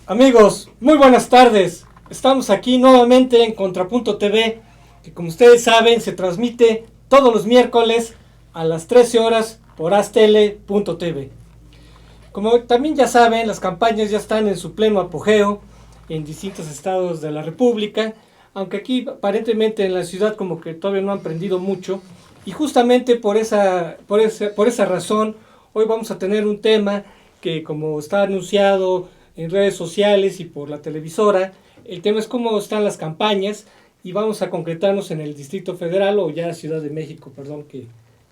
Amigos, muy buenas tardes. Estamos aquí nuevamente en Contrapunto TV, que como ustedes saben se transmite todos los miércoles a las 13 horas por astele.tv. Como también ya saben, las campañas ya están en su pleno apogeo en distintos estados de la República, aunque aquí aparentemente en la ciudad como que todavía no han aprendido mucho, y justamente por esa razón hoy vamos a tener un tema que, como está anunciado en redes sociales y por la televisora, el tema es cómo están las campañas, y vamos a concretarnos en el Distrito Federal o ya Ciudad de México, perdón, que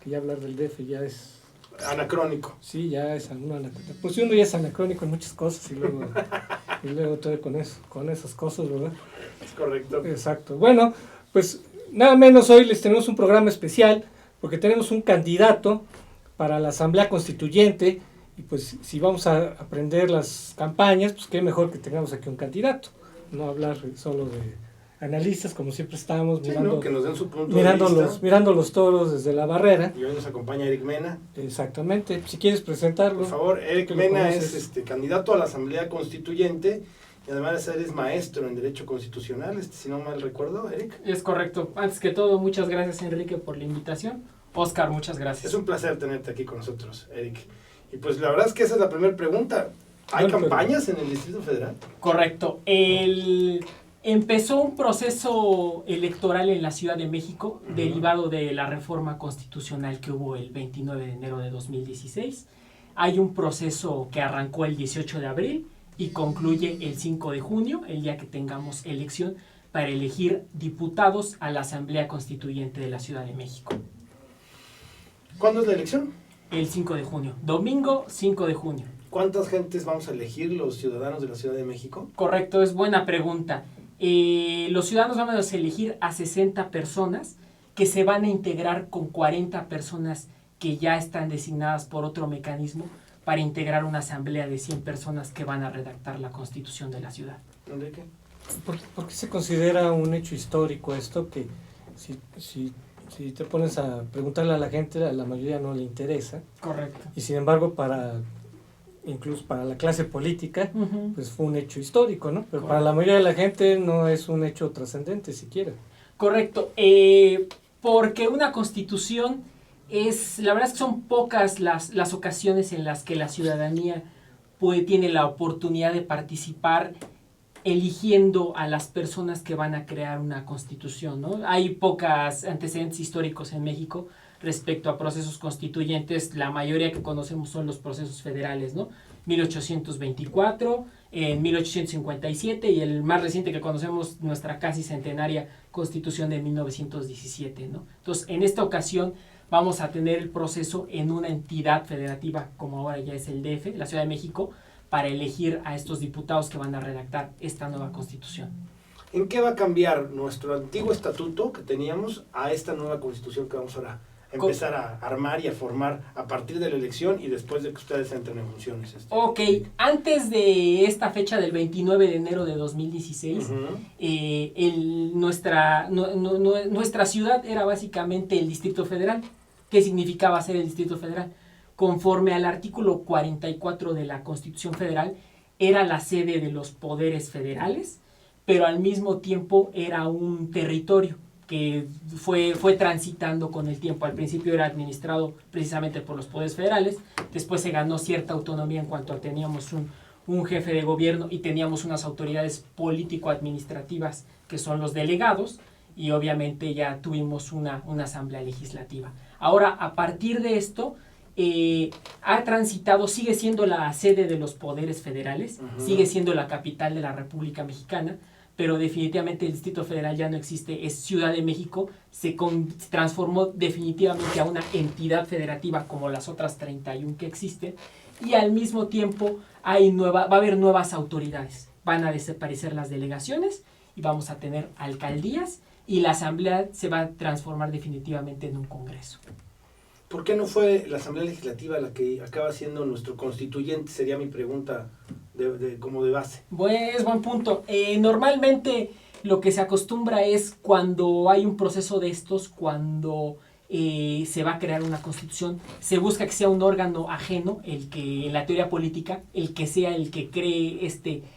ya hablar del DF ya es anacrónico. Sí, ya es anacrónico. Pues uno ya es anacrónico en muchas cosas y luego todo con esas cosas, ¿verdad? Es correcto. Exacto. Bueno, pues nada menos hoy les tenemos un programa especial porque tenemos un candidato para la Asamblea Constituyente, y pues si vamos a aprender las campañas, pues qué mejor que tengamos aquí un candidato, no hablar solo de analistas como siempre estamos mirando, que nos den su punto de vista. mirando los toros desde la barrera. Y hoy nos acompaña Eric Mena. Exactamente, si quieres presentarlo. Por favor, Eric Mena es candidato a la Asamblea Constituyente y además eres maestro en Derecho Constitucional, si no mal recuerdo, Eric. Es correcto. Antes que todo, muchas gracias, Enrique, por la invitación. Oscar, muchas gracias. Es un placer tenerte aquí con nosotros, Eric. Y pues la verdad es que esa es la primera pregunta. ¿Hay campañas en el Distrito Federal? Correcto. Empezó un proceso electoral en la Ciudad de México, derivado de la reforma constitucional que hubo el 29 de enero de 2016. Hay un proceso que arrancó el 18 de abril y concluye el 5 de junio, el día que tengamos elección para elegir diputados a la Asamblea Constituyente de la Ciudad de México. ¿Cuándo es la elección? El 5 de junio, domingo 5 de junio. ¿Cuántas gentes vamos a elegir los ciudadanos de la Ciudad de México? Correcto, es buena pregunta. Los ciudadanos vamos a elegir a 60 personas que se van a integrar con 40 personas que ya están designadas por otro mecanismo para integrar una asamblea de 100 personas que van a redactar la Constitución de la ciudad. ¿Enrique? ¿Por qué se considera un hecho histórico esto? Que si te pones a preguntarle a la gente, a la mayoría no le interesa. Correcto. Y sin embargo, incluso para la clase política, pues fue un hecho histórico, ¿no? Pero para la mayoría de la gente no es un hecho trascendente siquiera. Correcto, porque una constitución la verdad es que son pocas las ocasiones en las que la ciudadanía tiene la oportunidad de participar eligiendo a las personas que van a crear una constitución, ¿no? Hay pocos antecedentes históricos en México respecto a procesos constituyentes. La mayoría que conocemos son los procesos federales, ¿no? 1824, en 1857 y el más reciente que conocemos, nuestra casi centenaria Constitución de 1917, ¿no? Entonces, en esta ocasión vamos a tener el proceso en una entidad federativa, como ahora ya es el DF, la Ciudad de México, para elegir a estos diputados que van a redactar esta nueva Constitución. ¿En qué va a cambiar nuestro antiguo estatuto que teníamos a esta nueva Constitución que vamos a empezar a armar y a formar a partir de la elección y después de que ustedes entren en funciones? Ok, antes de esta fecha del 29 de enero de 2016, nuestra ciudad era básicamente el Distrito Federal. ¿Qué significaba ser el Distrito Federal? Conforme al artículo 44 de la Constitución Federal, era la sede de los poderes federales, pero al mismo tiempo era un territorio que fue transitando con el tiempo. Al principio era administrado precisamente por los poderes federales, después se ganó cierta autonomía en cuanto a teníamos un jefe de gobierno y teníamos unas autoridades político-administrativas que son los delegados, y obviamente ya tuvimos una asamblea legislativa. Ahora, a partir de esto, ha transitado, sigue siendo la sede de los poderes federales, sigue siendo la capital de la República Mexicana, pero definitivamente el Distrito Federal ya no existe, es Ciudad de México, se transformó definitivamente a una entidad federativa como las otras 31 que existen, y al mismo tiempo va a haber nuevas autoridades, van a desaparecer las delegaciones y vamos a tener alcaldías, y la asamblea se va a transformar definitivamente en un congreso. ¿Por qué no fue la Asamblea Legislativa la que acaba siendo nuestro constituyente? Sería mi pregunta como de base. Es buen punto. Normalmente lo que se acostumbra es cuando hay un proceso de estos, cuando se va a crear una constitución, se busca que sea un órgano ajeno, el que en la teoría política, el que sea el que cree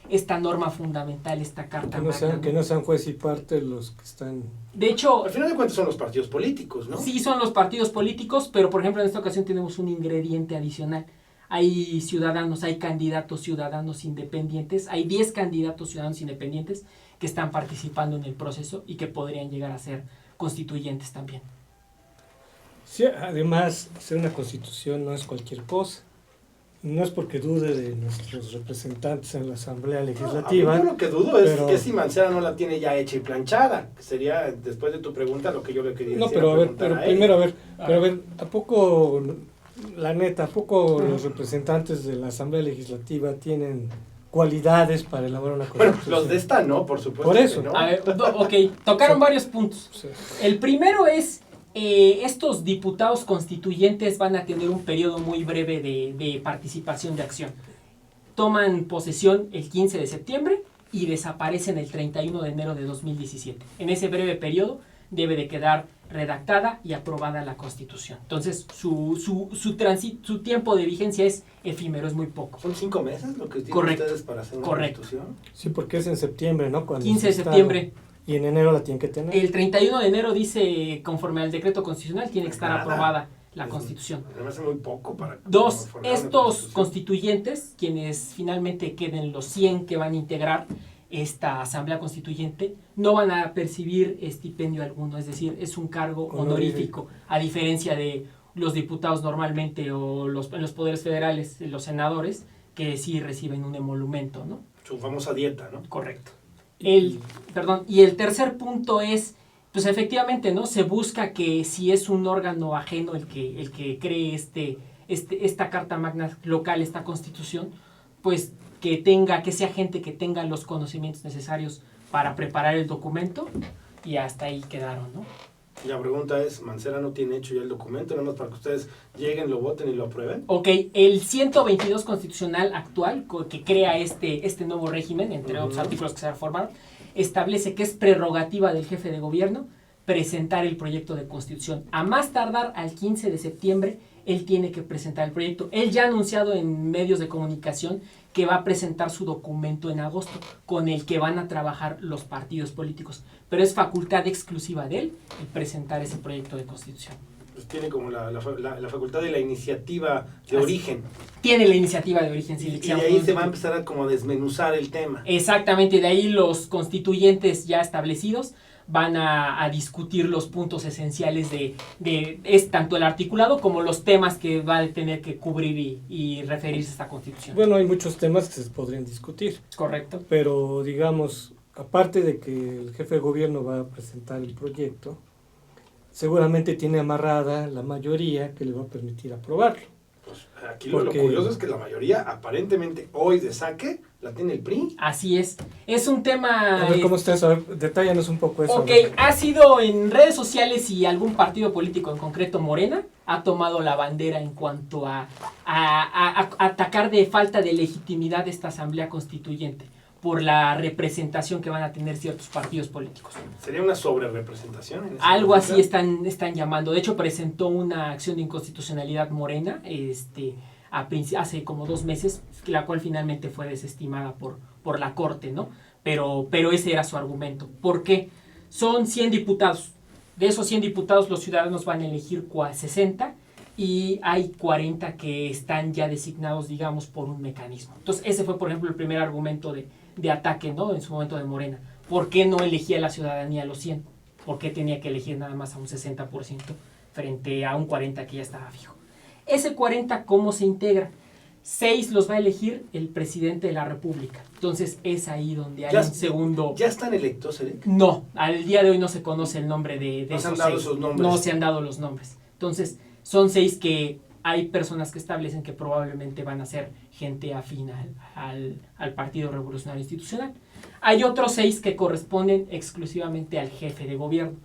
esta norma fundamental, esta carta magna. Que no sean juez y parte los que están... De hecho, al final de cuentas son los partidos políticos, ¿no? Sí, son los partidos políticos, pero por ejemplo en esta ocasión tenemos un ingrediente adicional. Hay ciudadanos, hay candidatos ciudadanos independientes, hay 10 candidatos ciudadanos independientes que están participando en el proceso y que podrían llegar a ser constituyentes también. Sí, además, hacer una constitución no es cualquier cosa. No es porque dude de nuestros representantes en la Asamblea Legislativa. Yo lo que dudo es que si Mancera no la tiene ya hecha y planchada, que sería, después de tu pregunta, lo que yo le quería decir. No, pero a ver, primero a ver, ¿a poco, la neta, a poco los representantes de la Asamblea Legislativa tienen cualidades para elaborar una constitución? Bueno, los de esta no, por supuesto. Por eso. ¿No? A ver, ok, tocaron varios puntos. Sí. El primero es, estos diputados constituyentes van a tener un periodo muy breve de participación de acción. Toman posesión el 15 de septiembre y desaparecen el 31 de enero de 2017. En ese breve periodo debe de quedar redactada y aprobada la Constitución. Entonces, su tiempo de vigencia es efímero, es muy poco. ¿Son 5 meses lo que tienen Correcto. ustedes para hacer una Correcto. Constitución? Sí, porque es en septiembre, ¿no? Cuando 15 de se está- septiembre. Y en enero la tienen que tener. El 31 de enero dice, conforme al decreto constitucional, tiene que estar Nada. aprobada la Es- Constitución. Me parece muy poco para... Dos, formar una estos Constitución. constituyentes, quienes finalmente queden los 100 que van a integrar esta Asamblea Constituyente, no van a percibir estipendio alguno, es decir, es un cargo honorífico, a diferencia de los diputados normalmente o en los poderes federales, los senadores, que sí reciben un emolumento, ¿no? Su famosa dieta, ¿no? Correcto. Y el tercer punto es, pues efectivamente, ¿no? Se busca que si es un órgano ajeno el que cree esta Carta Magna local, esta Constitución, pues que sea gente que tenga los conocimientos necesarios para preparar el documento, y hasta ahí quedaron, ¿no? Y la pregunta es, ¿Mancera no tiene hecho ya el documento, nada más para que ustedes lleguen, lo voten y lo aprueben? Ok, el 122 constitucional actual, que crea este nuevo régimen, entre otros artículos que se reformaron, establece que es prerrogativa del jefe de gobierno presentar el proyecto de constitución. A más tardar al 15 de septiembre, él tiene que presentar el proyecto. Él ya ha anunciado en medios de comunicación que va a presentar su documento en agosto, con el que van a trabajar los partidos políticos. Pero es facultad exclusiva de él el presentar ese proyecto de constitución. Pues tiene como la facultad de la iniciativa de Así. origen. Tiene la iniciativa de origen. Y de ahí se va a empezar a como desmenuzar el tema. Exactamente, de ahí los constituyentes ya establecidos van a discutir los puntos esenciales es tanto el articulado como los temas que va a tener que cubrir y referirse a esta Constitución. Bueno, hay muchos temas que se podrían discutir, Correcto. pero digamos, aparte de que el jefe de gobierno va a presentar el proyecto, seguramente tiene amarrada la mayoría que le va a permitir aprobarlo. Pues aquí lo curioso es que la mayoría, aparentemente hoy de saque, la tiene el PRI. Así es. Es un tema... A ver, ¿cómo está eso? A ver, detállanos un poco eso. Ok, ha sido en redes sociales y algún partido político, en concreto Morena, ha tomado la bandera en cuanto a atacar de falta de legitimidad esta Asamblea Constituyente por la representación que van a tener ciertos partidos políticos. ¿Sería una sobrerepresentación? En esa Algo así política? están llamando. De hecho, presentó una acción de inconstitucionalidad Morena hace como 2 meses, la cual finalmente fue desestimada por la Corte, ¿no? Pero ese era su argumento. ¿Por qué? Son 100 diputados. De esos 100 diputados, los ciudadanos van a elegir 60 y hay 40 que están ya designados, digamos, por un mecanismo. Entonces, ese fue, por ejemplo, el primer argumento de ataque, ¿no? En su momento de Morena. ¿Por qué no elegía la ciudadanía a los 100? ¿Por qué tenía que elegir nada más a un 60% frente a un 40% que ya estaba fijo? Ese 40%, ¿cómo se integra? 6 los va a elegir el presidente de la República. Entonces, es ahí donde hay un segundo... ¿Ya están electos, Eric? No, al día de hoy no se conoce el nombre de No se han esos dado 6. esos nombres. No se han dado los nombres. Entonces, son 6 que hay personas que establecen que probablemente van a ser gente afín al Partido Revolucionario Institucional. Hay otros 6 que corresponden exclusivamente al jefe de gobierno.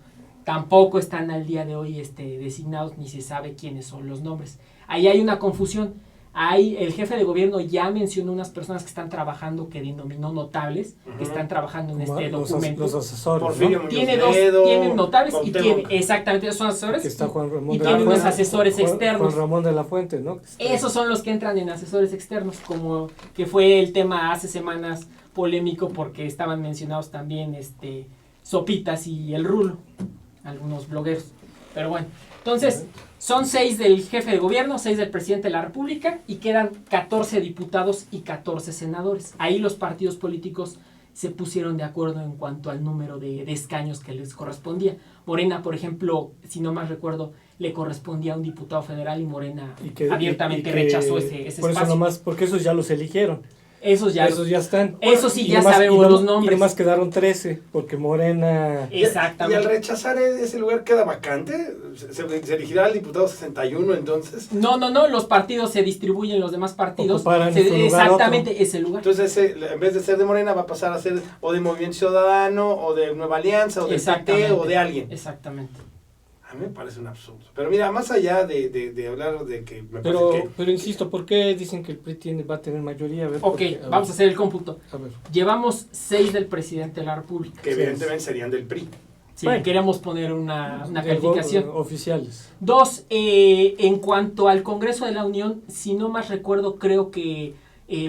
Tampoco están al día de hoy designados ni se sabe quiénes son los nombres. Ahí hay una confusión. el jefe de gobierno ya mencionó unas personas que están trabajando, que denominó notables, que están trabajando en este documento. Los asesores, Porfirio ¿no? Tienen notables y tiene, exactamente, esos son asesores. Que está Juan Ramón y de la tiene unos Fuente, asesores externos. Juan Ramón de la Fuente, ¿no? Esos son los que entran en asesores externos, como que fue el tema hace semanas polémico porque estaban mencionados también Sopitas y el Rulo, algunos blogueros. Pero bueno, entonces son 6 del jefe de gobierno, 6 del presidente de la República y quedan 14 diputados y 14 senadores. Ahí los partidos políticos se pusieron de acuerdo en cuanto al número de escaños que les correspondía. Morena, por ejemplo, si no mal recuerdo, le correspondía a un diputado federal y Morena abiertamente rechazó ese por espacio. Eso nomás, porque esos ya los eligieron. Esos ya están. Eso sí, ya sabemos los nombres. Y nomás quedaron 13, porque Morena... Exactamente. ¿Y al rechazar ese lugar queda vacante? ¿Se elegirá el diputado 61 entonces? No, los partidos se distribuyen, los demás partidos. Exactamente ese lugar. Entonces en vez de ser de Morena va a pasar a ser o de Movimiento Ciudadano, o de Nueva Alianza, o de PT, o de alguien. Exactamente. A mí me parece un absurdo. Pero mira, más allá de hablar de que me parece que... Pero insisto, ¿por qué dicen que el PRI va a tener mayoría? A ver, vamos a hacer el cómputo. A ver. Llevamos 6 del presidente de la República. Que evidentemente serían del PRI. Sí, bueno, queremos poner una calificación. Oficiales. 2, en cuanto al Congreso de la Unión, si no más recuerdo, creo que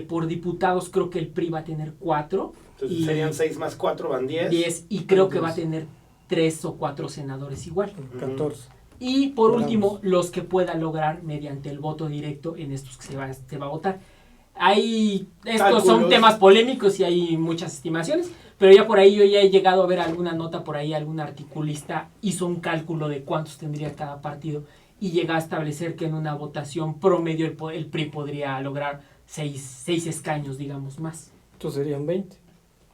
por diputados, creo que el PRI va a tener 4. Entonces serían 6 más 4, van 10. 10, y creo que va a tener 3 o 4 senadores igual. 14. Y por último, los que pueda lograr mediante el voto directo en estos que se va a votar. Estos son temas polémicos y hay muchas estimaciones, pero ya por ahí yo ya he llegado a ver alguna nota por ahí, algún articulista hizo un cálculo de cuántos tendría cada partido y llega a establecer que en una votación promedio el PRI podría lograr 6 escaños, digamos, más. Entonces serían 20.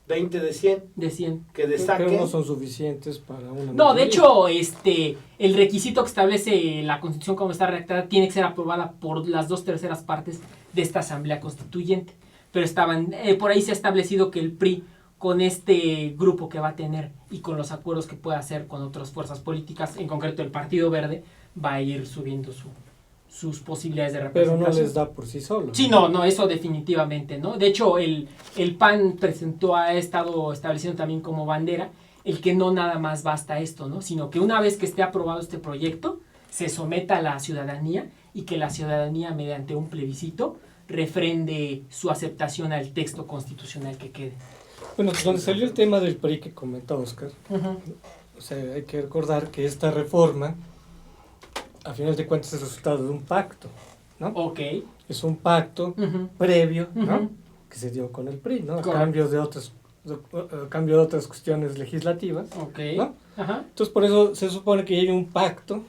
20 de 100. De 100. Que destaque. Pero no son suficientes para una... No, de hecho, el requisito que establece la Constitución como está redactada tiene que ser aprobada por las 2/3 partes de esta Asamblea Constituyente. Pero por ahí se ha establecido que el PRI, con este grupo que va a tener y con los acuerdos que pueda hacer con otras fuerzas políticas, en concreto el Partido Verde, va a ir subiendo sus posibilidades de representación. Pero no les da por sí solo. Sí, no, eso definitivamente, ¿no? De hecho, el PAN ha estado estableciendo también como bandera el que no nada más basta esto, ¿no? Sino que una vez que esté aprobado este proyecto, se someta a la ciudadanía y que la ciudadanía, mediante un plebiscito, refrende su aceptación al texto constitucional que quede. Bueno, donde salió el tema del PRI que comentó Oscar, o sea, hay que recordar que esta reforma, a final de cuentas, es el resultado de un pacto, ¿no? Ok. Es un pacto previo, ¿no? Que se dio con el PRI, ¿no? A cambio de otras cuestiones legislativas, ¿no? Ajá. Entonces, por eso se supone que hay un pacto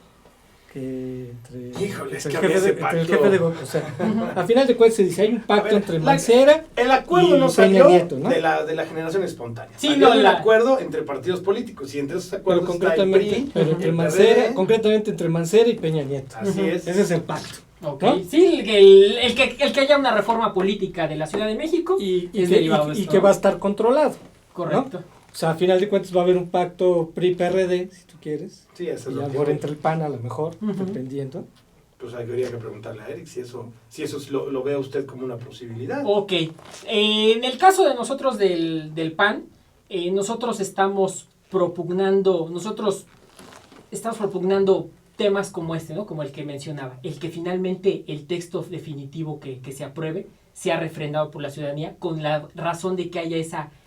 que entre... Híjole, es entre que el jefe de o sea, a final de cuentas se dice, hay un pacto entre Mancera el acuerdo y no Peña salió Nieto, ¿no? de la generación espontánea. Sí, salió el la... acuerdo entre partidos políticos y entre esos acuerdos concretamente, está el PRI, entre el Mancera, PRD. concretamente entre Mancera y Peña Nieto. Así es. Ese es el pacto. Okay. ¿No? Sí, el que haya una reforma política de la Ciudad de México y derivado que va a estar controlado. Correcto. ¿No? O sea, a final de cuentas va a haber un pacto PRI-PRD, si tú quieres. Sí, eso es y lo ahora que... entre el PAN a lo mejor, dependiendo. Pues habría que preguntarle a Eric si eso lo ve usted como una posibilidad. Ok. En el caso de nosotros del PAN, nosotros estamos propugnando temas como este, ¿no? Como el que mencionaba. El que finalmente el texto definitivo que se apruebe sea refrendado por la ciudadanía con la razón de que haya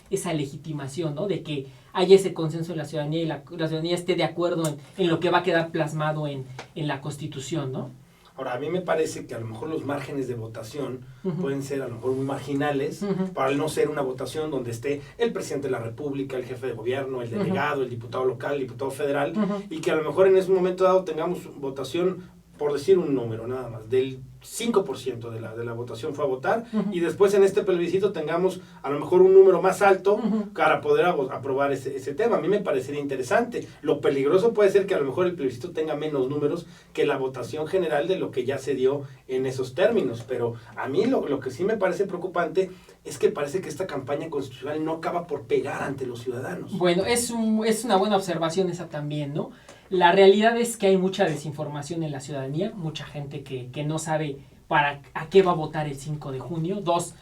esa legitimación, ¿no? De que haya ese consenso en la ciudadanía y la ciudadanía esté de acuerdo en lo que va a quedar plasmado en la Constitución, ¿no? Ahora, a mí me parece que a lo mejor los márgenes de votación pueden ser a lo mejor muy marginales para no ser una votación donde esté el presidente de la República, el jefe de gobierno, el delegado, el diputado local, el diputado federal, y que a lo mejor en ese momento dado tengamos votación, por decir un número nada más, del 5% de la votación fue a votar, y después en este plebiscito tengamos a lo mejor un número más alto para poder aprobar ese tema. A mí me parecería interesante. Lo peligroso puede ser que a lo mejor el plebiscito tenga menos números que la votación general de lo que ya se dio en esos términos, pero a mí lo que sí me parece preocupante es que parece que esta campaña constitucional no acaba por pegar ante los ciudadanos. Bueno, es una buena observación esa también, ¿no? La realidad es que hay mucha desinformación en la ciudadanía, mucha gente que no sabe para a qué va a votar el 5 de junio. 2,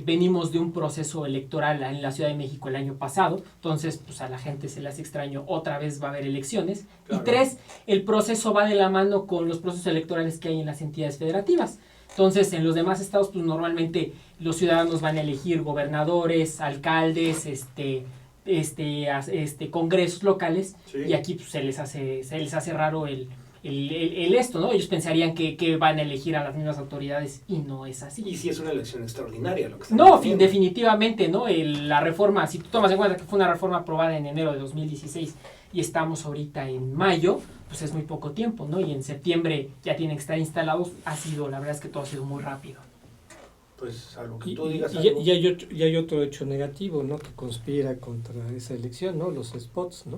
venimos de un proceso electoral en la Ciudad de México el año pasado, entonces pues a la gente se le hace extraño, otra vez va a haber elecciones. Claro. Y 3, el proceso va de la mano con los procesos electorales que hay en las entidades federativas. Entonces, en los demás estados, pues normalmente los ciudadanos van a elegir gobernadores, alcaldes, congresos locales, sí. Y aquí pues, se les hace raro el esto, ¿no? Ellos pensarían que van a elegir a las mismas autoridades y no es así. Y si es una elección extraordinaria lo que están No, definitivamente, ¿no? La reforma, si tú tomas en cuenta que fue una reforma aprobada en enero de 2016 y estamos ahorita en mayo, pues es muy poco tiempo, ¿no? Y en septiembre ya tienen que estar instalados, la verdad es que todo ha sido muy rápido. Pues algo que tú digas. Y hay otro hecho negativo, ¿no? Que conspira contra esa elección, ¿no? Los spots, ¿no?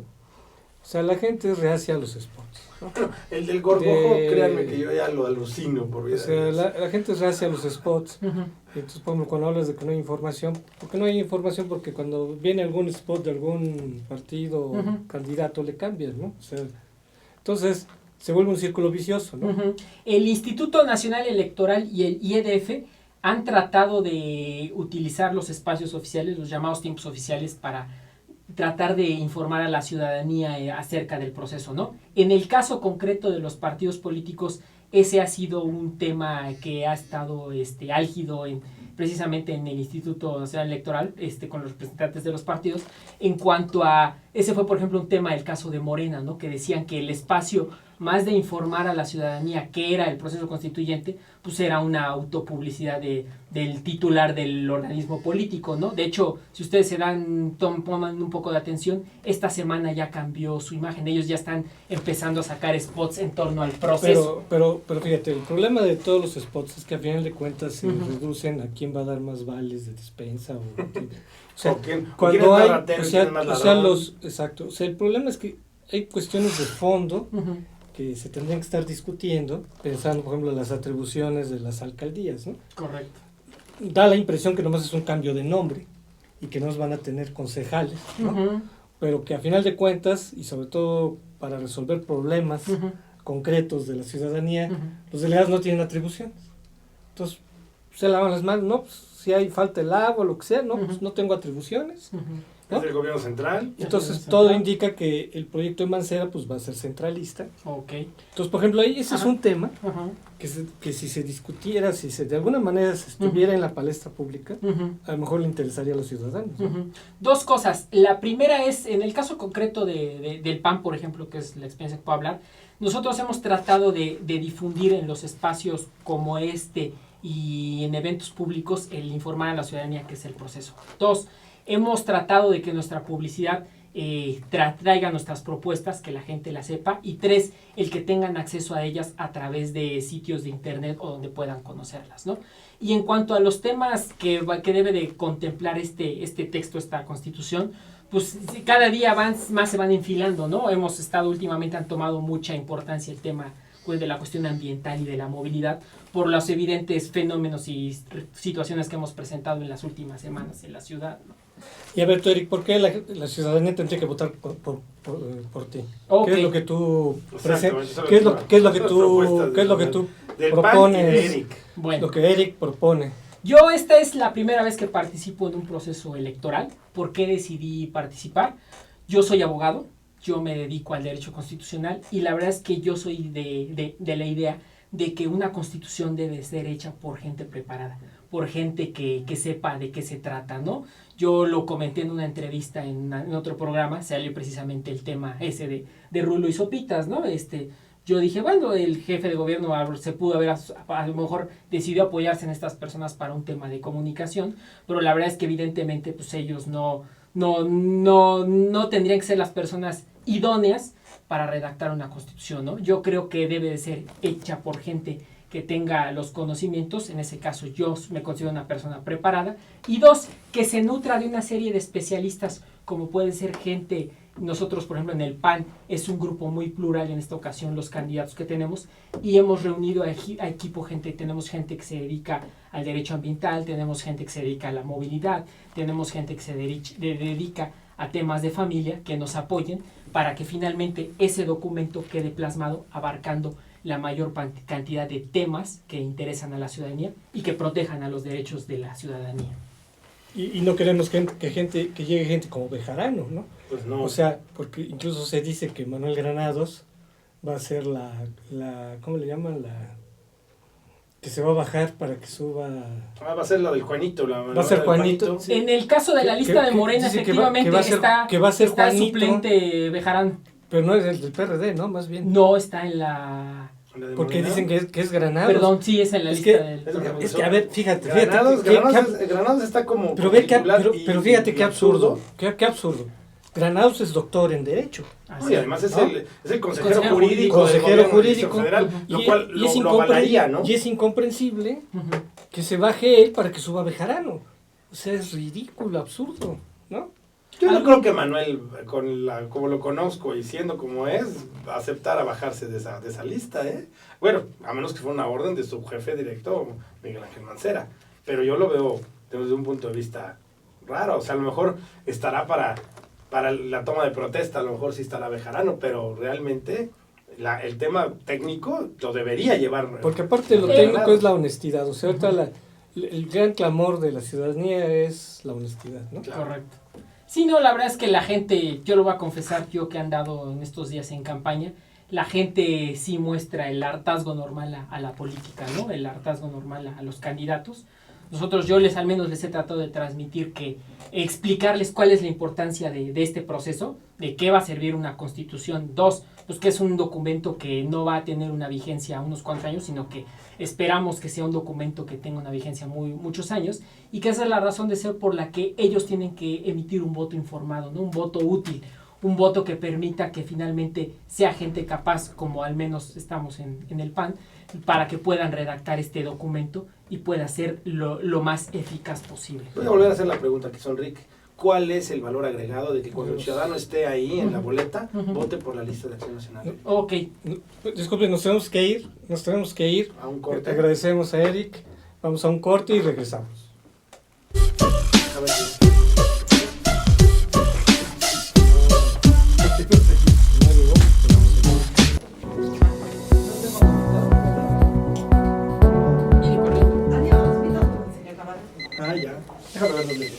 O sea, la gente es reacia a los spots, ¿no? Bueno, el del gorgojo, créanme que yo ya lo alucino. O sea, la gente es reacia a los spots. Uh-huh. Y entonces, por ejemplo, cuando hablas de que no hay información, ¿por qué no hay información? Porque cuando viene algún spot de algún partido o uh-huh. candidato, le cambian, ¿no? O sea, entonces, se vuelve un círculo vicioso, ¿no? Uh-huh. El Instituto Nacional Electoral y el IEDF han tratado de utilizar los espacios oficiales, los llamados tiempos oficiales, para tratar de informar a la ciudadanía acerca del proceso, ¿no? En el caso concreto de los partidos políticos, ese ha sido un tema que ha estado álgido precisamente en el Instituto Nacional Electoral, con los representantes de los partidos, en cuanto a, ese fue por ejemplo un tema del caso de Morena, ¿no? Que decían que el espacio más de informar a la ciudadanía qué era el proceso constituyente, pues era una autopublicidad del titular del organismo político, ¿no? De hecho, si ustedes toman un poco de atención, esta semana ya cambió su imagen, ellos ya están empezando a sacar spots en torno al proceso. Pero fíjate, el problema de todos los spots es que a final de cuentas se uh-huh. reducen a quién va a dar más vales de despensa o sea, cuando hay, exacto, o sea, el problema es que hay cuestiones de fondo uh-huh. que se tendrían que estar discutiendo, pensando, por ejemplo, en las atribuciones de las alcaldías, ¿no? Correcto. Da la impresión que nomás es un cambio de nombre y que no van a tener concejales, ¿no? Uh-huh. Pero que a final de cuentas, y sobre todo para resolver problemas uh-huh. concretos de la ciudadanía, uh-huh. los delegados no tienen atribuciones. Entonces, se lavan las manos, ¿no? Pues, si hay falta de agua o lo que sea, ¿no? Uh-huh. Pues no tengo atribuciones. Uh-huh. ¿No? Es del gobierno central. Entonces todo indica que el proyecto de Mancera pues va a ser centralista. Okay. Entonces, por ejemplo, ahí ese Ajá. es un tema Ajá. que si se discutiera, si se de alguna manera se estuviera uh-huh. en la palestra pública, uh-huh. a lo mejor le interesaría a los ciudadanos, ¿no? Uh-huh. Dos cosas. La primera es, en el caso concreto del PAN, por ejemplo, que es la experiencia que puedo hablar, nosotros hemos tratado de difundir en los espacios como y en eventos públicos el informar a la ciudadanía qué es el proceso. 2, hemos tratado de que nuestra publicidad traiga nuestras propuestas, que la gente las sepa. Y 3, el que tengan acceso a ellas a través de sitios de internet o donde puedan conocerlas, ¿no? Y en cuanto a los temas que debe de contemplar este texto, esta constitución, pues cada día más se van enfilando, ¿no? Hemos estado últimamente, han tomado mucha importancia el tema pues, de la cuestión ambiental y de la movilidad por los evidentes fenómenos y situaciones que hemos presentado en las últimas semanas en la ciudad, ¿no? Y a ver, tú, Eric, ¿por qué la ciudadanía tendría que votar por ti? Okay. ¿Qué es lo que tú qué es lo que tú propones? Bueno, lo que Eric propone. Yo esta es la primera vez que participo en un proceso electoral. ¿Por qué decidí participar? Yo soy abogado, yo me dedico al derecho constitucional y la verdad es que yo soy de la idea de que una constitución debe ser hecha por gente preparada, por gente que sepa de qué se trata, ¿no? Yo lo comenté en una entrevista en otro programa, salió precisamente el tema ese de Rulo y Sopitas, ¿no? Yo dije, bueno, el jefe de gobierno se pudo haber, a lo mejor decidió apoyarse en estas personas para un tema de comunicación, pero la verdad es que evidentemente pues ellos no tendrían que ser las personas idóneas para redactar una constitución, ¿no? Yo creo que debe de ser hecha por gente que tenga los conocimientos, en ese caso yo me considero una persona preparada, y 2, que se nutra de una serie de especialistas, como puede ser gente, nosotros por ejemplo en el PAN es un grupo muy plural en esta ocasión los candidatos que tenemos, y hemos reunido a equipo gente, tenemos gente que se dedica al derecho ambiental, tenemos gente que se dedica a la movilidad, tenemos gente que se dedica a temas de familia, que nos apoyen para que finalmente ese documento quede plasmado abarcando la mayor cantidad de temas que interesan a la ciudadanía y que protejan a los derechos de la ciudadanía. Y no queremos que llegue gente como Bejarano, ¿no? Pues no. O sea, porque incluso se dice que Manuel Granados va a ser ¿cómo le llaman? Que se va a bajar para que suba... va a ser la del Juanito. Va a ser Juanito. Sí. En el caso de la lista de Morena, efectivamente, que va a ser está Juanito, suplente Bejarano. Pero no es el del PRD, ¿no? Más bien. No está en la... Porque dicen que es Granados. Perdón, sí, es en la lista del... Es que, a ver, fíjate. Granados está como... Pero fíjate qué absurdo. Qué absurdo. Granados es doctor en Derecho. Y además es el consejero jurídico federal, lo cual lo avalaría, ¿no? Y es incomprensible que se baje él para que suba Bejarano. O sea, es ridículo, absurdo, ¿no? Yo no creo que Manuel, como lo conozco y siendo como es, aceptara bajarse de esa lista, ¿eh? Bueno, a menos que fuera una orden de su jefe directo, Miguel Ángel Mancera. Pero yo lo veo desde un punto de vista raro. O sea, a lo mejor estará para la toma de protesta, a lo mejor sí estará Bejarano, pero realmente el tema técnico lo debería llevar. Porque aparte lo técnico es la honestidad. O sea, ahorita el gran clamor de la ciudadanía es la honestidad, ¿no? Claro. Correcto. Sí, no, la verdad es que la gente, yo lo voy a confesar, yo que he andado en estos días en campaña, la gente sí muestra el hartazgo normal a la política, ¿no? El hartazgo normal a los candidatos. Yo al menos les he tratado de transmitir explicarles cuál es la importancia de este proceso, de qué va a servir una constitución. 2, pues que es un documento que no va a tener una vigencia unos cuantos años, sino que esperamos que sea un documento que tenga una vigencia muchos años, y que esa es la razón de ser por la que ellos tienen que emitir un voto informado, ¿no? Un voto útil, un voto que permita que finalmente sea gente capaz, como al menos estamos en el PAN, para que puedan redactar este documento y pueda ser lo más eficaz posible. Voy a volver a hacer la pregunta que son Enrique. ¿Cuál es el valor agregado de que cuando el ciudadano esté ahí en la boleta, vote por la lista de Acción Nacional? Ok. Disculpe, nos tenemos que ir. A un corte. Agradecemos a Eric. Vamos a un corte y regresamos. A ver si... ya. Déjame ver dónde.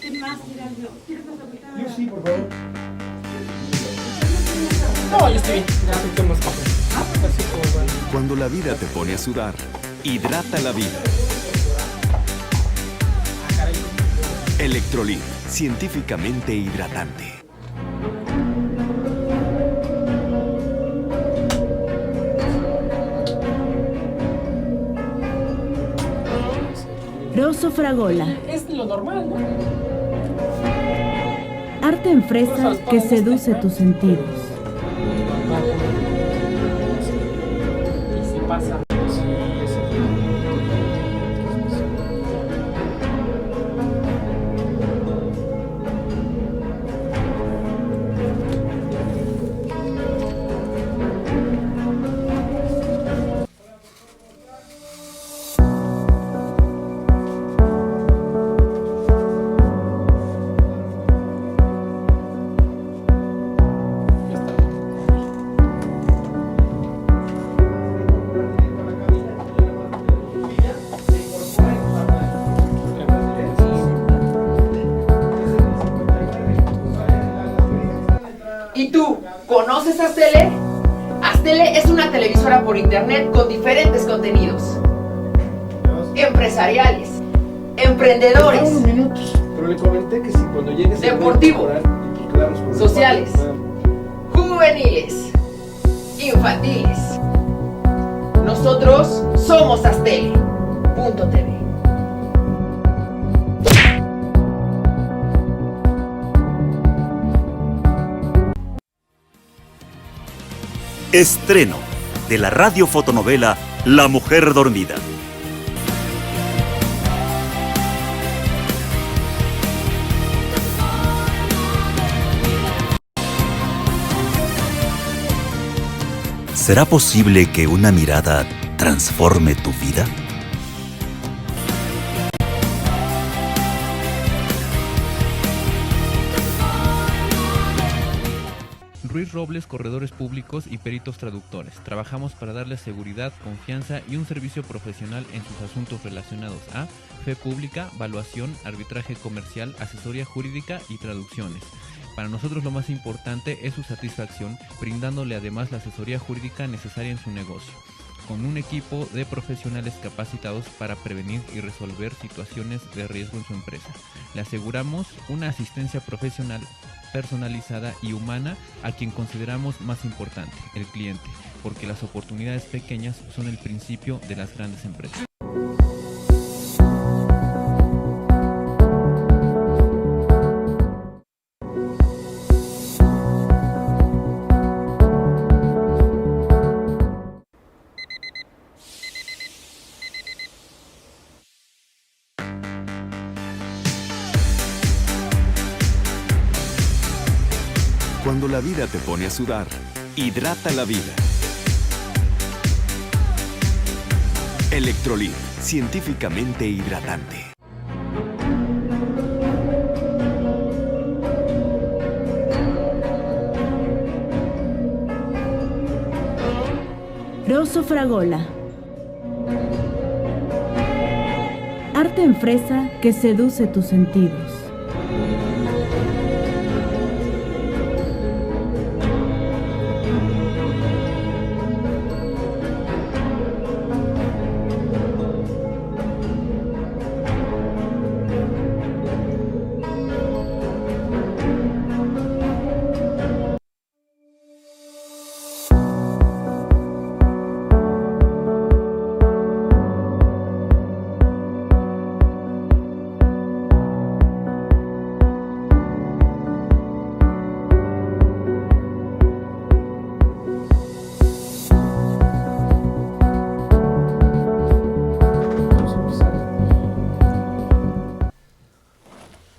¿Qué más? Mira, ¿quieres más agüita? Yo sí, por favor. No, yo estoy bien. Cuando la vida te pone a sudar, hidrata la vida. Electrolit, científicamente hidratante. Rosso Fragola. Es lo normal, ¿no? Arte en fresa que seduce tus sentidos. Y se pasa. ¿Y tú, conoces Aztele? Aztele es una televisora por internet con diferentes contenidos. Empresariales, emprendedores, Pero le comenté que si cuando llegues... Deportivo, sociales, juveniles, infantiles. Nosotros somos Aztele.tv. Estreno de la radiofotonovela La Mujer Dormida. ¿Será posible que una mirada transforme tu vida? Luis Robles, corredores públicos y peritos traductores. Trabajamos para darles seguridad, confianza y un servicio profesional en sus asuntos relacionados a fe pública, valuación, arbitraje comercial, asesoría jurídica y traducciones. Para nosotros lo más importante es su satisfacción, brindándole además la asesoría jurídica necesaria en su negocio, con un equipo de profesionales capacitados para prevenir y resolver situaciones de riesgo en su empresa. Le aseguramos una asistencia profesional personalizada y humana a quien consideramos más importante, el cliente, porque las oportunidades pequeñas son el principio de las grandes empresas. Cuando la vida te pone a sudar, hidrata la vida. Electrolit, científicamente hidratante. Rosso Fragola. Arte en fresa que seduce tus sentidos.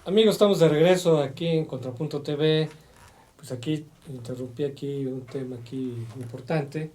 Amigos, estamos de regreso aquí en Contrapunto TV. Pues aquí interrumpí aquí un tema aquí importante.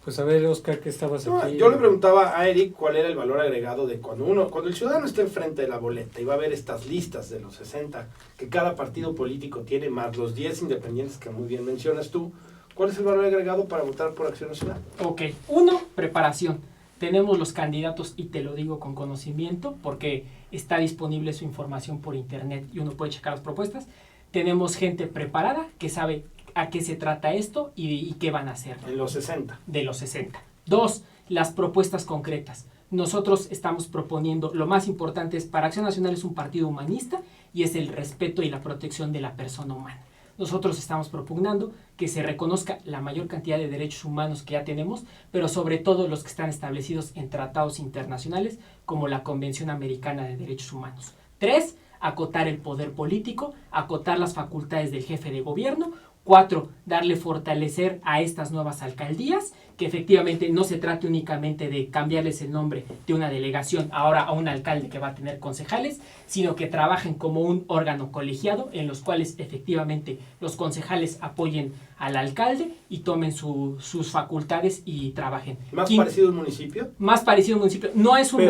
Pues a ver, Oscar, ¿qué estabas aquí? Yo le preguntaba a Eric cuál era el valor agregado de cuando el ciudadano está enfrente de la boleta y va a ver estas listas de los 60 que cada partido político tiene, más los 10 independientes que muy bien mencionas tú. ¿Cuál es el valor agregado para votar por Acción Nacional? Ok, 1, preparación. Tenemos los candidatos, y te lo digo con conocimiento, porque está disponible su información por internet y uno puede checar las propuestas. Tenemos gente preparada que sabe a qué se trata esto y qué van a hacer. En los 60. De los 60. 2, las propuestas concretas. Nosotros estamos proponiendo, lo más importante es, para Acción Nacional es un partido humanista y es el respeto y la protección de la persona humana. Nosotros estamos propugnando que se reconozca la mayor cantidad de derechos humanos que ya tenemos, pero sobre todo los que están establecidos en tratados internacionales como la Convención Americana de Derechos Humanos. 3, acotar el poder político, acotar las facultades del jefe de gobierno. 4, darle fortalecer a estas nuevas alcaldías, que efectivamente no se trate únicamente de cambiarles el nombre de una delegación ahora a un alcalde que va a tener concejales, sino que trabajen como un órgano colegiado en los cuales efectivamente los concejales apoyen al alcalde y tomen sus facultades y trabajen. ¿Más parecido a un municipio? Más parecido a un municipio. No es un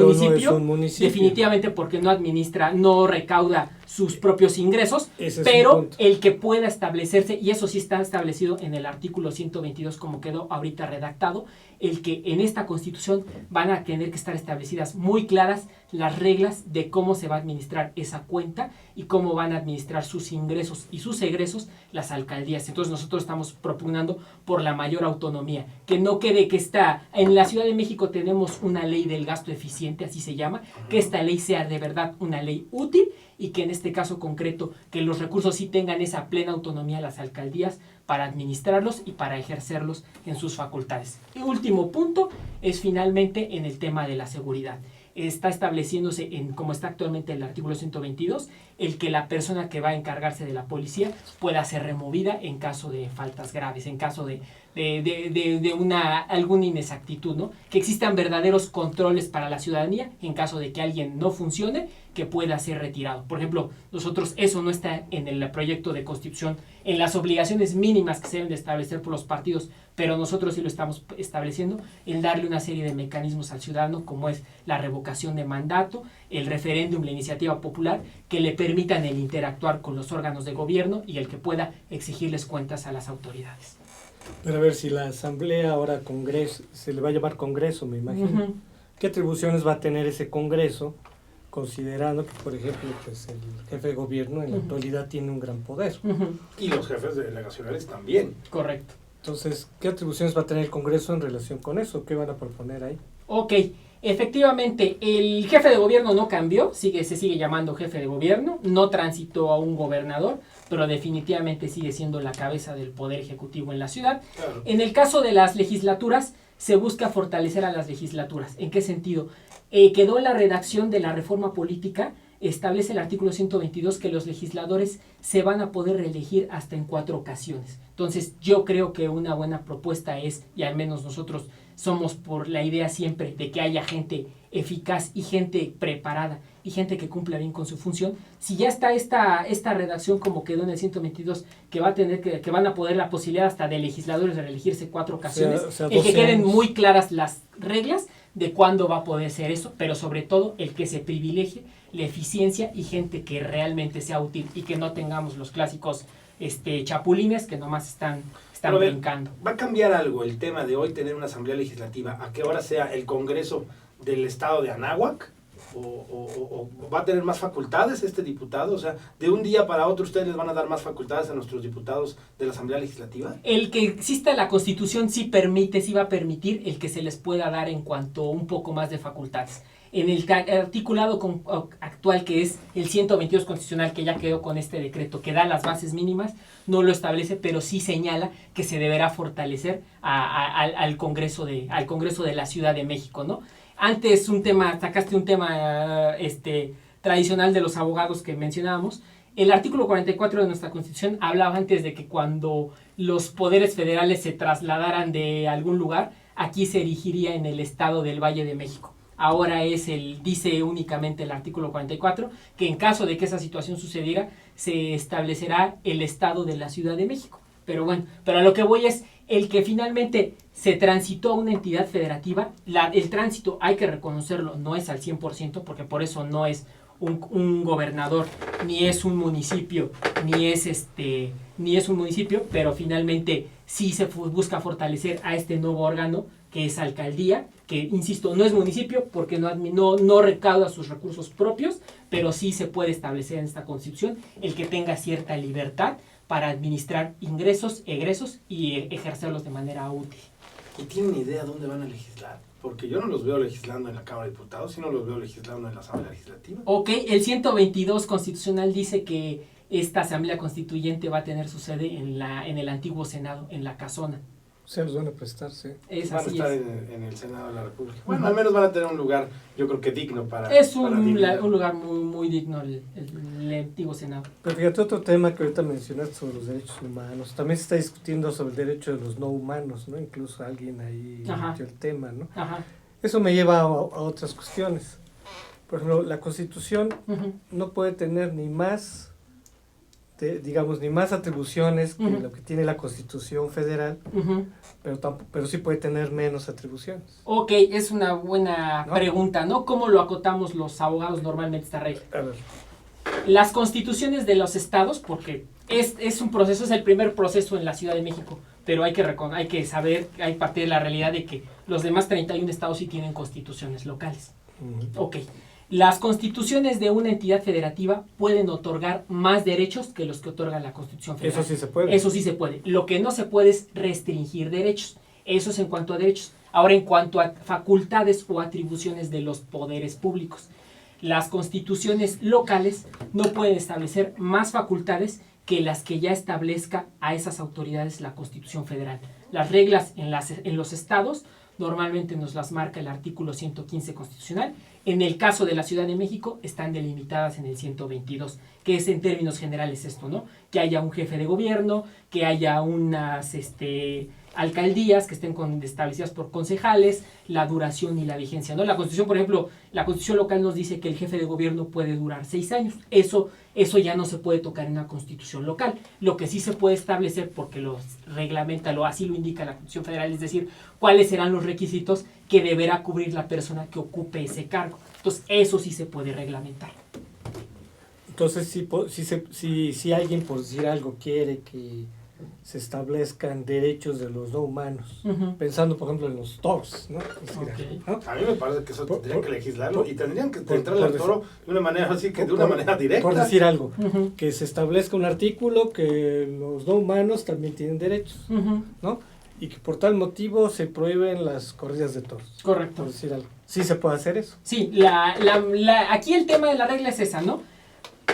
municipio, definitivamente, porque no administra, no recauda sus propios ingresos, pero el que pueda establecerse, y eso sí está establecido en el artículo 122 como quedó ahorita redactado, el que en esta Constitución van a tener que estar establecidas muy claras las reglas de cómo se va a administrar esa cuenta y cómo van a administrar sus ingresos y sus egresos las alcaldías. Entonces nosotros estamos propugnando por la mayor autonomía, que no quede que en la Ciudad de México tenemos una ley del gasto eficiente, así se llama, que esta ley sea de verdad una ley útil y que en este caso concreto que los recursos sí tengan esa plena autonomía las alcaldías para administrarlos y para ejercerlos en sus facultades. Y último punto es finalmente en el tema de la seguridad. Está estableciéndose, como está actualmente el artículo 122, el que la persona que va a encargarse de la policía pueda ser removida en caso de faltas graves, en caso de alguna inexactitud, ¿no? Que existan verdaderos controles para la ciudadanía en caso de que alguien no funcione, que pueda ser retirado. Por ejemplo, nosotros eso no está en el proyecto de constitución, en las obligaciones mínimas que se deben de establecer por los partidos, pero nosotros sí lo estamos estableciendo, el darle una serie de mecanismos al ciudadano, como es la revocación de mandato, el referéndum, la iniciativa popular, que le permitan el interactuar con los órganos de gobierno y el que pueda exigirles cuentas a las autoridades. Pero a ver, si la asamblea ahora congreso, se le va a llamar congreso, me imagino, ¿qué atribuciones va a tener ese congreso? Considerando que, por ejemplo, pues el jefe de gobierno en la actualidad tiene un gran poder. Y los jefes delegacionales también. Correcto. Entonces, ¿qué atribuciones va a tener el Congreso en relación con eso? ¿Qué van a proponer ahí? Ok, efectivamente, el jefe de gobierno no cambió, se sigue llamando jefe de gobierno, no transitó a un gobernador, pero definitivamente sigue siendo la cabeza del poder ejecutivo en la ciudad. Claro. En el caso de las legislaturas, se busca fortalecer a las legislaturas. ¿En qué sentido? Quedó en la redacción de la reforma política, establece el artículo 122 que los legisladores se van a poder reelegir hasta en 4 ocasiones. Entonces yo creo que una buena propuesta es, y al menos nosotros somos por la idea siempre de que haya gente eficaz y gente preparada y gente que cumpla bien con su función. Si ya está esta redacción como quedó en el 122, que va a tener que van a poder la posibilidad hasta de legisladores de reelegirse 4 ocasiones, o sea, el que queden muy claras las reglas de cuándo va a poder ser eso, pero sobre todo el que se privilegie la eficiencia y gente que realmente sea útil y que no tengamos los clásicos chapulines que nomás están brincando. ¿Va a cambiar algo el tema de hoy tener una asamblea legislativa a que ahora sea el Congreso del Estado de Anáhuac? ¿O va a tener más facultades este diputado? O sea, de un día para otro ustedes les van a dar más facultades a nuestros diputados de la Asamblea Legislativa. El que exista la Constitución sí va a permitir el que se les pueda dar en cuanto un poco más de facultades. En el articulado actual, que es el 122 constitucional, que ya quedó con este decreto, que da las bases mínimas, no lo establece, pero sí señala que se deberá fortalecer al Congreso de la Ciudad de México, ¿no? Antes sacaste un tema tradicional de los abogados que mencionábamos. El artículo 44 de nuestra Constitución hablaba antes de que cuando los poderes federales se trasladaran de algún lugar, aquí se erigiría en el estado del Valle de México. Ahora dice únicamente el artículo 44 que en caso de que esa situación sucediera, se establecerá el estado de la Ciudad de México. Pero bueno, a lo que voy es el que finalmente se transitó a una entidad federativa. El tránsito, hay que reconocerlo, no es al 100%, porque por eso no es un gobernador, ni es un municipio, ni es un municipio, pero finalmente sí se busca fortalecer a este nuevo órgano que es alcaldía, que insisto, no es municipio porque no recauda sus recursos propios, pero sí se puede establecer en esta Constitución el que tenga cierta libertad para administrar ingresos, egresos y ejercerlos de manera útil. ¿Y tienen idea dónde van a legislar? Porque yo no los veo legislando en la Cámara de Diputados, sino los veo legislando en la Asamblea Legislativa. Ok, el 122 constitucional dice que esta Asamblea Constituyente va a tener su sede en el antiguo Senado, en la Casona. Se los van a prestar, sí. Van a estar en el Senado de la República. Bueno, al menos van a tener un lugar, yo creo que digno para... Es un lugar muy, muy digno el antiguo Senado. Pero fíjate, otro tema que ahorita mencionaste sobre los derechos humanos. También se está discutiendo sobre el derecho de los no humanos, ¿no? Incluso alguien ahí metió el tema, ¿no? Ajá. Eso me lleva a otras cuestiones. Por ejemplo, la Constitución no puede tener ni más atribuciones que lo que tiene la Constitución Federal, pero sí puede tener menos atribuciones. Ok, es una buena pregunta, ¿no? ¿Cómo lo acotamos los abogados normalmente esta regla? A ver. Las constituciones de los estados, porque es un proceso, es el primer proceso en la Ciudad de México, pero hay que saber, hay parte de la realidad de que los demás 31 estados sí tienen constituciones locales. Ok. Las constituciones de una entidad federativa pueden otorgar más derechos que los que otorga la Constitución Federal. Eso sí se puede. Eso sí se puede. Lo que no se puede es restringir derechos. Eso es en cuanto a derechos. Ahora, en cuanto a facultades o atribuciones de los poderes públicos. Las constituciones locales no pueden establecer más facultades que las que ya establezca a esas autoridades la Constitución Federal. Las reglas en los estados normalmente nos las marca el artículo 115 constitucional. En el caso de la Ciudad de México están delimitadas en el 122, que es en términos generales esto, ¿no? Que haya un jefe de gobierno, que haya unas alcaldías que estén establecidas por concejales, la duración y la vigencia, ¿no? La Constitución, por ejemplo, la Constitución local nos dice que el jefe de gobierno puede durar 6 años. Eso ya no se puede tocar en una Constitución local. Lo que sí se puede establecer, porque lo reglamenta, así lo indica la Constitución federal, es decir, cuáles serán los requisitos que deberá cubrir la persona que ocupe ese cargo. Entonces, eso sí se puede reglamentar. Entonces, si alguien, por decir algo, quiere que se establezcan derechos de los no humanos, pensando, por ejemplo, en los toros, ¿no? ¿No? A mí me parece que eso tendrían que legislarlo y tendrían que entrarle al toro de una manera así, que de una manera directa. Por decir algo, que se establezca un artículo que los no humanos también tienen derechos, ¿no? Y que por tal motivo se prohíben las corridas de toros. Correcto. Por decir algo. ¿Sí se puede hacer eso? Sí, aquí el tema de la regla es esa, ¿no?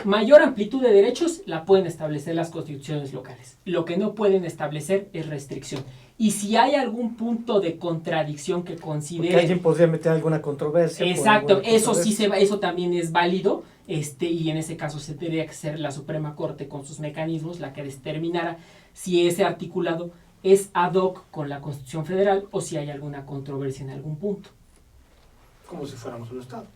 Mayor amplitud de derechos la pueden establecer las constituciones locales. Lo que no pueden establecer es restricción. Y si hay algún punto de contradicción que considere... Porque alguien podría meter alguna controversia. Exacto, eso sí eso también es válido, y en ese caso se tendría que ser la Suprema Corte con sus mecanismos la que determinara si ese articulado es ad hoc con la Constitución Federal o si hay alguna controversia en algún punto. Como si fuéramos un Estado.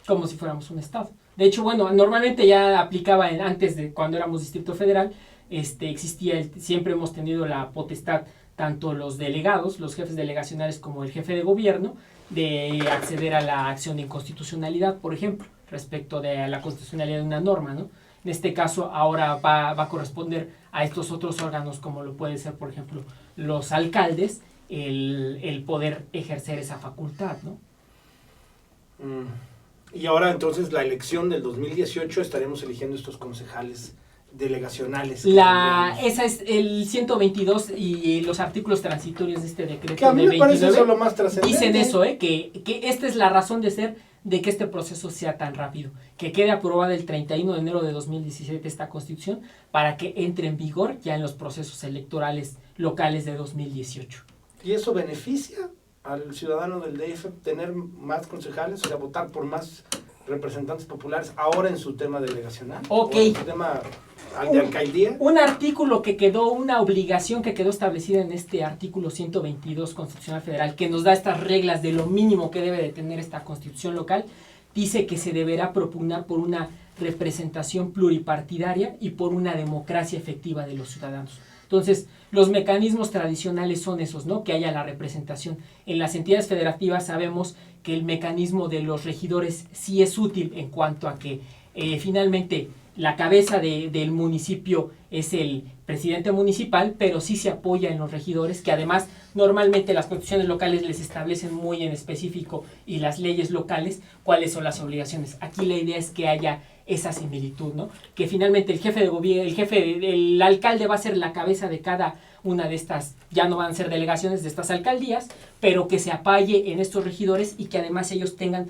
Como si fuéramos un Estado. De hecho, bueno, normalmente ya aplicaba antes de cuando éramos Distrito Federal, existía, siempre hemos tenido la potestad, tanto los delegados, los jefes delegacionales como el jefe de gobierno, de acceder a la acción de inconstitucionalidad, por ejemplo, respecto de la constitucionalidad de una norma, ¿no? En este caso, ahora va a corresponder a estos otros órganos, como lo puede ser, por ejemplo, los alcaldes, el poder ejercer esa facultad, ¿no? Y ahora entonces la elección del 2018 estaremos eligiendo estos concejales delegacionales. Esa es el 122 y los artículos transitorios de este decreto. Que a mí de me parece 29, eso lo más trascendente. dicen eso, que esta es la razón de ser de que este proceso sea tan rápido, que quede aprobada el 31 de enero de 2017 esta Constitución para que entre en vigor ya en los procesos electorales locales de 2018. ¿Y eso beneficia al ciudadano del DF tener más concejales, o sea, votar por más representantes populares ahora en su tema delegacional? Ok. ¿O en su tema de alcaldía? Un artículo una obligación que quedó establecida en este artículo 122 Constitucional Federal, que nos da estas reglas de lo mínimo que debe de tener esta Constitución local, dice que se deberá propugnar por una representación pluripartidaria y por una democracia efectiva de los ciudadanos. Entonces, los mecanismos tradicionales son esos, ¿no? Que haya la representación. En las entidades federativas sabemos que el mecanismo de los regidores sí es útil en cuanto a que finalmente la cabeza del municipio es el presidente municipal, pero sí se apoya en los regidores, que además normalmente las constituciones locales les establecen muy en específico y las leyes locales cuáles son las obligaciones. Aquí la idea es que haya esa similitud, ¿no? Que finalmente el jefe de gobierno, el alcalde va a ser la cabeza de cada una de estas, ya no van a ser delegaciones de estas alcaldías, pero que se apoye en estos regidores y que además ellos tengan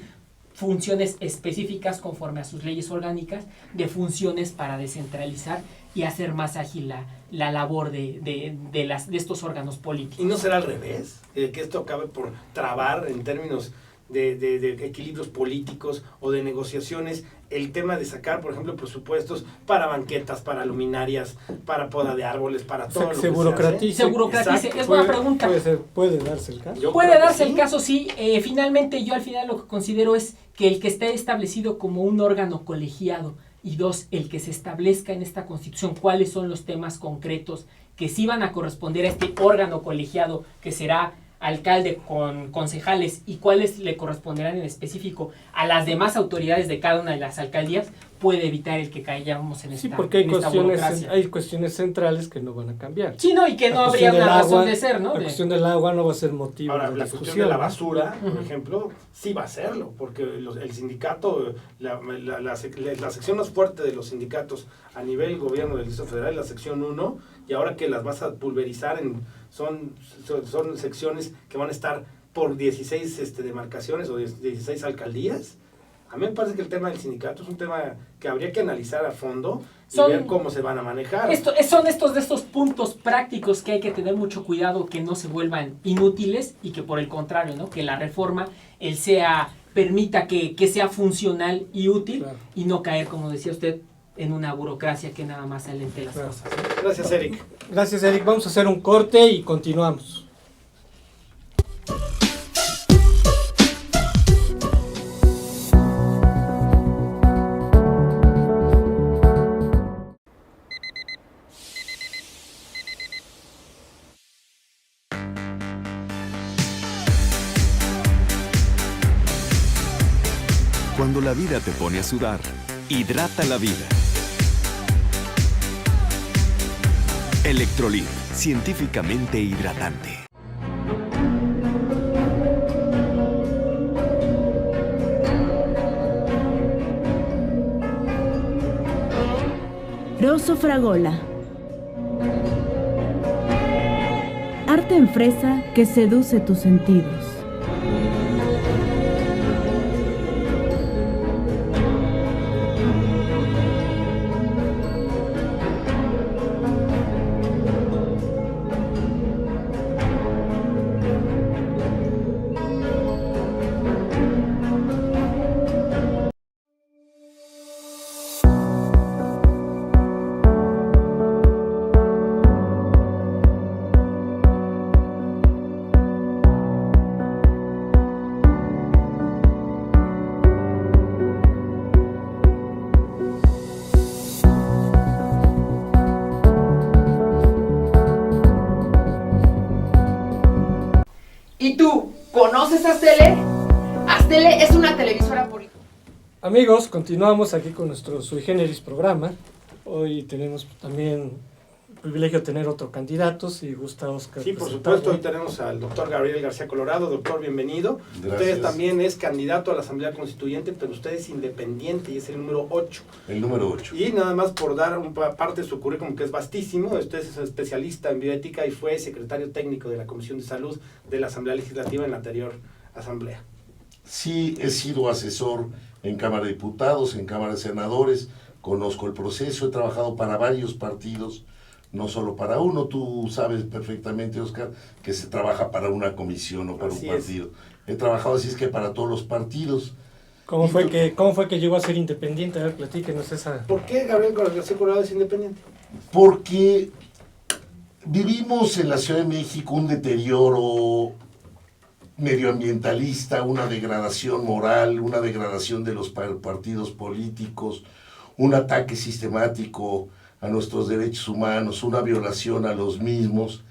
funciones específicas conforme a sus leyes orgánicas, de funciones para descentralizar y hacer más ágil la labor de estos órganos políticos. ¿Y no será al revés? Que esto acabe por trabar en términos de equilibrios políticos o de negociaciones, el tema de sacar, por ejemplo, presupuestos para banquetas, para luminarias, para poda de árboles, para todo lo que se burocratice. Es buena pregunta. ¿Puede darse el caso? Puede darse el caso, sí. Finalmente, yo al final lo que considero es que el que esté establecido como un órgano colegiado y dos, el que se establezca en esta Constitución cuáles son los temas concretos que sí van a corresponder a este órgano colegiado que será alcalde con concejales y cuáles le corresponderán en específico a las demás autoridades de cada una de las alcaldías, puede evitar el que caigamos en esta Sí, porque hay cuestiones centrales que no van a cambiar. Sí, no, y que no habría una razón de ser, ¿no? La cuestión del agua no va a ser motivo Ahora, de la discusión. cuestión de la basura, por ejemplo, sí va a serlo, porque el sindicato, la sección más fuerte de los sindicatos a nivel gobierno del Distrito Federal es la sección 1, y ahora que las vas a pulverizar son secciones que van a estar por 16 demarcaciones o 16 alcaldías. A mí me parece que el tema del sindicato es un tema que habría que analizar a fondo y ver cómo se van a manejar. Son estos puntos prácticos que hay que tener mucho cuidado que no se vuelvan inútiles y que por el contrario, ¿no? Que la reforma permita que sea funcional y útil, claro, y no caer, como decía usted, en una burocracia que nada más alente las cosas, ¿no? Gracias, Eric. Gracias, Eric. Vamos a hacer un corte y continuamos. Cuando la vida te pone a sudar, hidrata la vida. Electrolit, científicamente hidratante. Rosso Fragola. Arte en fresa que seduce tus sentidos. ¿Y tú, conoces Astele? Astele es una televisora por... Amigos, continuamos aquí con nuestro Sui Generis programa. Hoy tenemos también el privilegio de tener otro candidato, si gusta Oscar. Sí, por supuesto, hoy tenemos al doctor Gabriel García Colorado. Doctor, bienvenido. Gracias. Usted también es candidato a la Asamblea Constituyente, pero usted es independiente y es el número 8. El número 8. Y nada más por dar parte de su currículum, que es vastísimo, usted es especialista en bioética y fue secretario técnico de la Comisión de Salud de la Asamblea Legislativa en la anterior Asamblea. Sí, he sido asesor en Cámara de Diputados, en Cámara de Senadores, conozco el proceso, he trabajado para varios partidos, no solo para uno. Tú sabes perfectamente, Oscar, que se trabaja para una comisión o para un partido. He trabajado así, es que para todos los partidos. ¿Cómo fue que llegó a ser independiente? A ver, platíquenos esa... ¿Por qué Gabriel García Colorado es independiente? Porque vivimos en la Ciudad de México un deterioro medioambientalista, una degradación moral, una degradación de los partidos políticos, un ataque sistemático a nuestros derechos humanos, una violación a los mismos.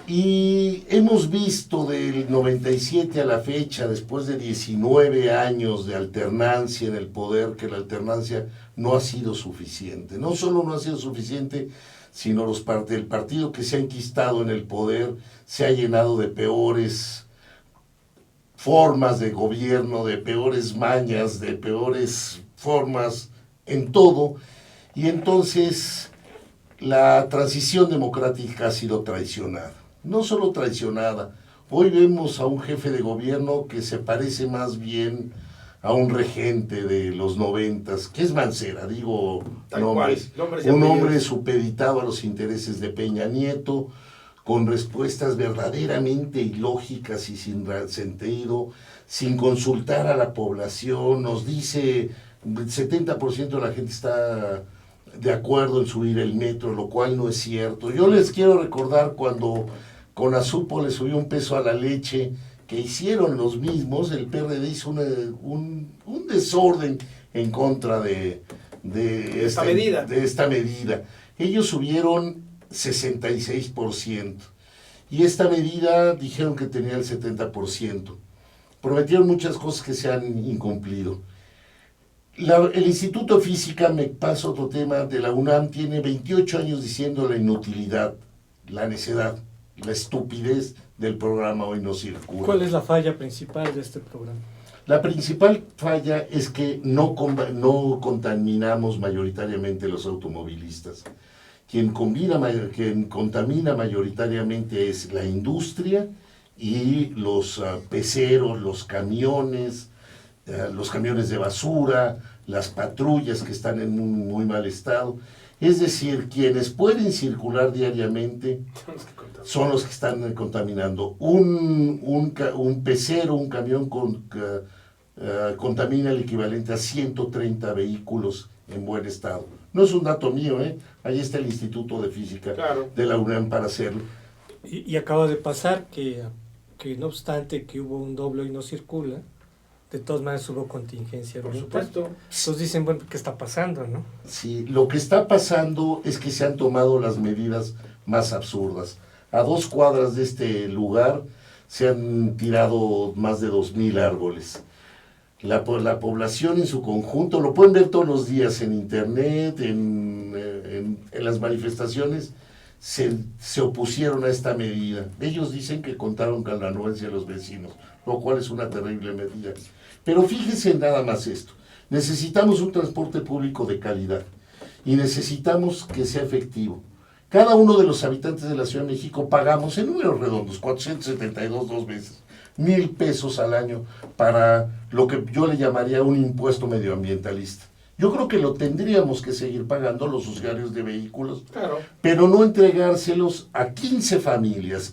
Y hemos visto del 97 a la fecha, después de 19 años de alternancia en el poder, que la alternancia no ha sido suficiente. No solo no ha sido suficiente, sino el partido que se ha enquistado en el poder se ha llenado de peores formas de gobierno, de peores mañas, de peores formas en todo, y entonces la transición democrática ha sido traicionada. No solo traicionada, hoy vemos a un jefe de gobierno que se parece más bien a un regente de los 90s, que es Mancera, digo nombres, un hombre supeditado a los intereses de Peña Nieto, con respuestas verdaderamente ilógicas y sin sentido, sin consultar a la población. Nos dice el 70% de la gente está de acuerdo en subir el metro, lo cual no es cierto. Yo les quiero recordar cuando con Azupo le subió un peso a la leche, que hicieron los mismos. El PRD hizo un desorden en contra de esta medida. Ellos subieron 66%. Y esta medida dijeron que tenía el 70%. Prometieron muchas cosas que se han incumplido. El Instituto de Física, me paso a otro tema, de la UNAM, tiene 28 años diciendo la inutilidad, la necedad, la estupidez del programa Hoy No Circula. ¿Cuál es la falla principal de este programa? La principal falla es que no contaminamos mayoritariamente los automovilistas. Quien contamina mayoritariamente es la industria y los peceros, los camiones de basura, las patrullas que están en un muy mal estado. Es decir, quienes pueden circular diariamente son los que están contaminando. Un pecero, un camión contamina el equivalente a 130 vehículos en buen estado. No es un dato mío, ahí está el Instituto de Física de la UNAM para hacerlo. Y acaba de pasar que no obstante que hubo un doble Hoy No Circula, de todas maneras hubo contingencia. Por supuesto. Entonces dicen, bueno, ¿qué está pasando, no? Sí, lo que está pasando es que se han tomado las medidas más absurdas. A 2 cuadras de este lugar se han tirado más de 2,000 árboles. La población en su conjunto, lo pueden ver todos los días en internet, en las manifestaciones, se opusieron a esta medida. Ellos dicen que contaron con la anuencia de los vecinos, lo cual es una terrible medida. Pero fíjense en nada más esto. Necesitamos un transporte público de calidad y necesitamos que sea efectivo. Cada uno de los habitantes de la Ciudad de México pagamos, en números redondos, 472 dos veces, 1,000 pesos al año para lo que yo le llamaría un impuesto medioambientalista. Yo creo que lo tendríamos que seguir pagando los usuarios de vehículos, claro, pero no entregárselos a 15 familias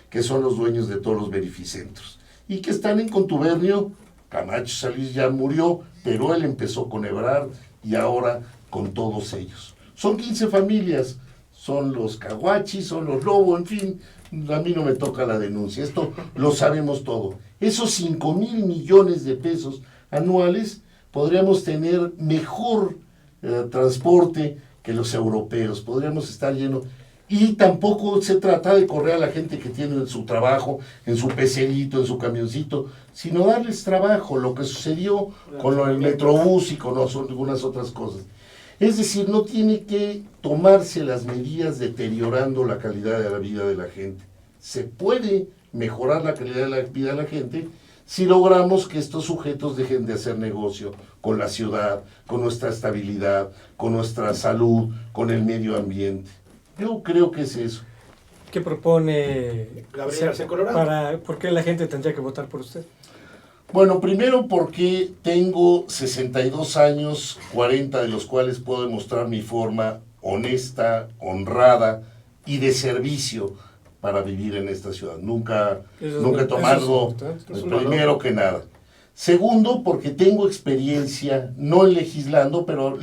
que son los dueños de todos los verificentros y que están en contubernio. Camacho Solís ya murió, pero él empezó con Ebrard y ahora con todos ellos. Son 15 familias, son los Caguachis, son los Lobo, en fin, a mí no me toca la denuncia, esto lo sabemos todo. Esos 5,000 millones de pesos anuales podríamos tener mejor transporte que los europeos, podríamos estar llenos. Y tampoco se trata de correr a la gente que tiene su trabajo, en su pecerito, en su camioncito, sino darles trabajo, lo que sucedió con el Metrobús y con algunas otras cosas. Es decir, no tiene que tomarse las medidas deteriorando la calidad de la vida de la gente. Se puede mejorar la calidad de la vida de la gente si logramos que estos sujetos dejen de hacer negocio con la ciudad, con nuestra estabilidad, con nuestra salud, con el medio ambiente. Yo creo que es eso. ¿Qué propone Gabriel García Colorado? ¿Por qué la gente tendría que votar por usted? Bueno, primero porque tengo 62 años, 40 de los cuales puedo demostrar mi forma honesta, honrada y de servicio para vivir en esta ciudad. Nunca he tomado primero que nada. Segundo, porque tengo experiencia, no en legislando, pero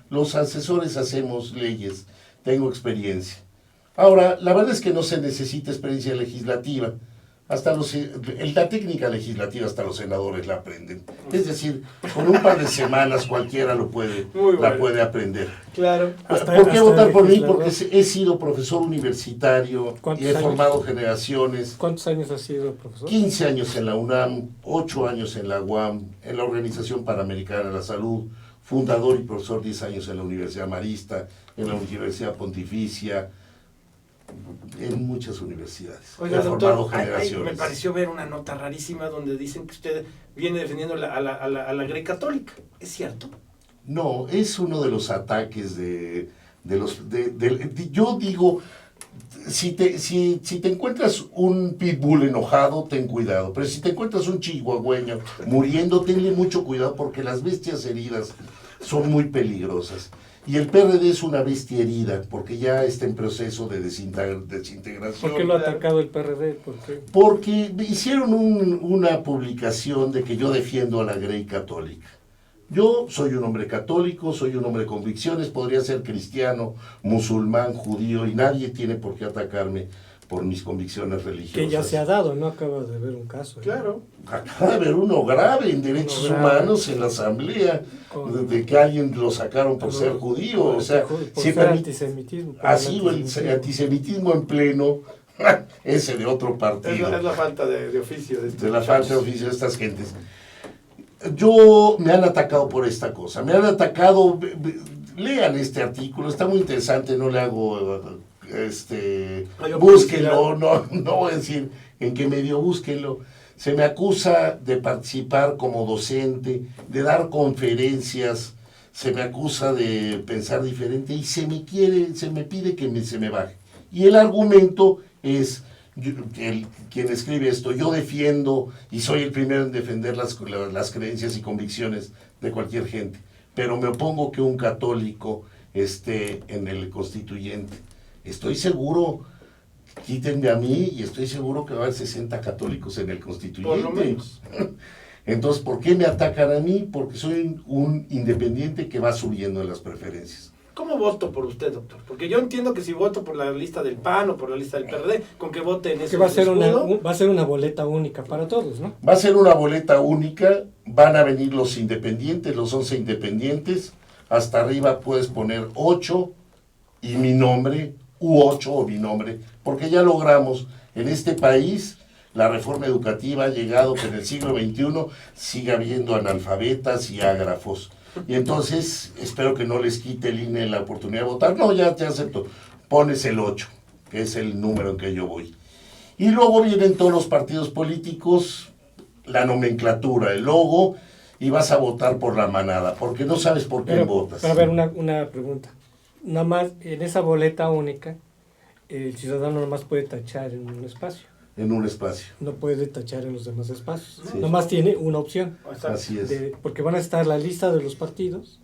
los asesores hacemos leyes, tengo experiencia. Ahora, la verdad es que no se necesita experiencia legislativa. La técnica legislativa hasta los senadores la aprenden. Es decir, con un par de semanas cualquiera la puede aprender. Claro. ¿Por qué votar por mí? Porque he sido profesor universitario y he formado generaciones. ¿Cuántos años has sido profesor? 15 años en la UNAM, 8 años en la UAM, en la Organización Panamericana de la Salud, fundador y profesor 10 años en la Universidad Marista, en la Universidad Pontificia, en muchas universidades. Oiga, he doctor, formado generaciones. me pareció ver una nota rarísima donde dicen que usted viene defendiendo a la Grey Católica. ¿Es cierto? No, es uno de los ataques yo digo, si te encuentras un pitbull enojado, ten cuidado, pero si te encuentras un chihuahueño muriendo, tenle mucho cuidado porque las bestias heridas son muy peligrosas. Y el PRD es una bestia herida, porque ya está en proceso de desintegración. ¿Por qué lo ha atacado el PRD? ¿Por qué? Porque hicieron una publicación de que yo defiendo a la Grey Católica. Yo soy un hombre católico, soy un hombre de convicciones, podría ser cristiano, musulmán, judío, y nadie tiene por qué atacarme por mis convicciones religiosas. Que ya se ha dado, ¿no? Acaba de ver un caso. Claro. Acaba de haber uno grave en derechos humanos en la asamblea, de que alguien lo sacaron por ser judío, o sea, por ser antisemitismo. Así, el antisemitismo en pleno, ese de otro partido. Es la falta de oficio. De la falta de oficio de estas gentes. Me han atacado por esta cosa, me han atacado, lean este artículo, está muy interesante, no le hago... búsquenlo, no voy a decir en qué medio, búsquenlo. Se me acusa de participar como docente, de dar conferencias, se me acusa de pensar diferente y se me pide que se me baje. Y el argumento es, quien escribe esto, yo defiendo y soy el primero en defender las creencias y convicciones de cualquier gente, pero me opongo que un católico esté en el constituyente. Estoy seguro, quítenme a mí y estoy seguro que va a haber 60 católicos en el constituyente. Por lo menos. Entonces, ¿por qué me atacan a mí? Porque soy un independiente que va subiendo en las preferencias. ¿Cómo voto por usted, doctor? Porque yo entiendo que si voto por la lista del PAN o por la lista del PRD, con que vote en ese va a ser una boleta única para todos, ¿no? Va a ser una boleta única, van a venir los independientes, los 11 independientes, hasta arriba puedes poner 8 y mi nombre, U8 o mi nombre, porque ya logramos en este país la reforma educativa ha llegado que en el siglo XXI siga habiendo analfabetas y ágrafos. Y entonces espero que no les quite el INE la oportunidad de votar. No, ya acepto. Pones el 8, que es el número en que yo voy. Y luego vienen todos los partidos políticos, la nomenclatura, el logo, y vas a votar por la manada, porque no sabes por quién votas. Pero a ver, una pregunta. Nada más, en esa boleta única, el ciudadano nada más puede tachar en un espacio. En un espacio. No puede tachar en los demás espacios. Sí. Nada más tiene una opción. Así es. Porque van a estar la lista de los partidos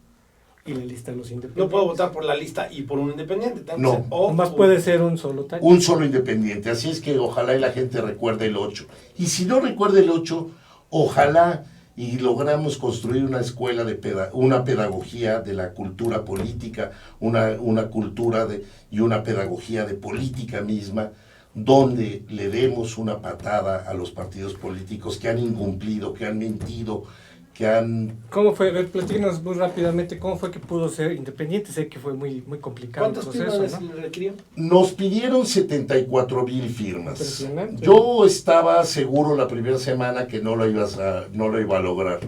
y la lista de los independientes. No puedo votar por la lista y por un independiente. No. Nomás puede ser un solo tacho. Un solo independiente. Así es que ojalá y la gente recuerde el 8. Y si no recuerda el 8, ojalá y logramos construir una escuela una pedagogía de la cultura política, una cultura y una pedagogía de política misma, donde le demos una patada a los partidos políticos que han incumplido, que han mentido, que han... ¿Cómo fue? A ver, platícanos muy rápidamente, ¿cómo fue que pudo ser independiente? Sé que fue muy complicado el ¿Cuántas proceso, firmas ¿no? le requirió? Nos pidieron 74,000 firmas. Impresionante. Yo estaba seguro la primera semana que no lo iba a lograr.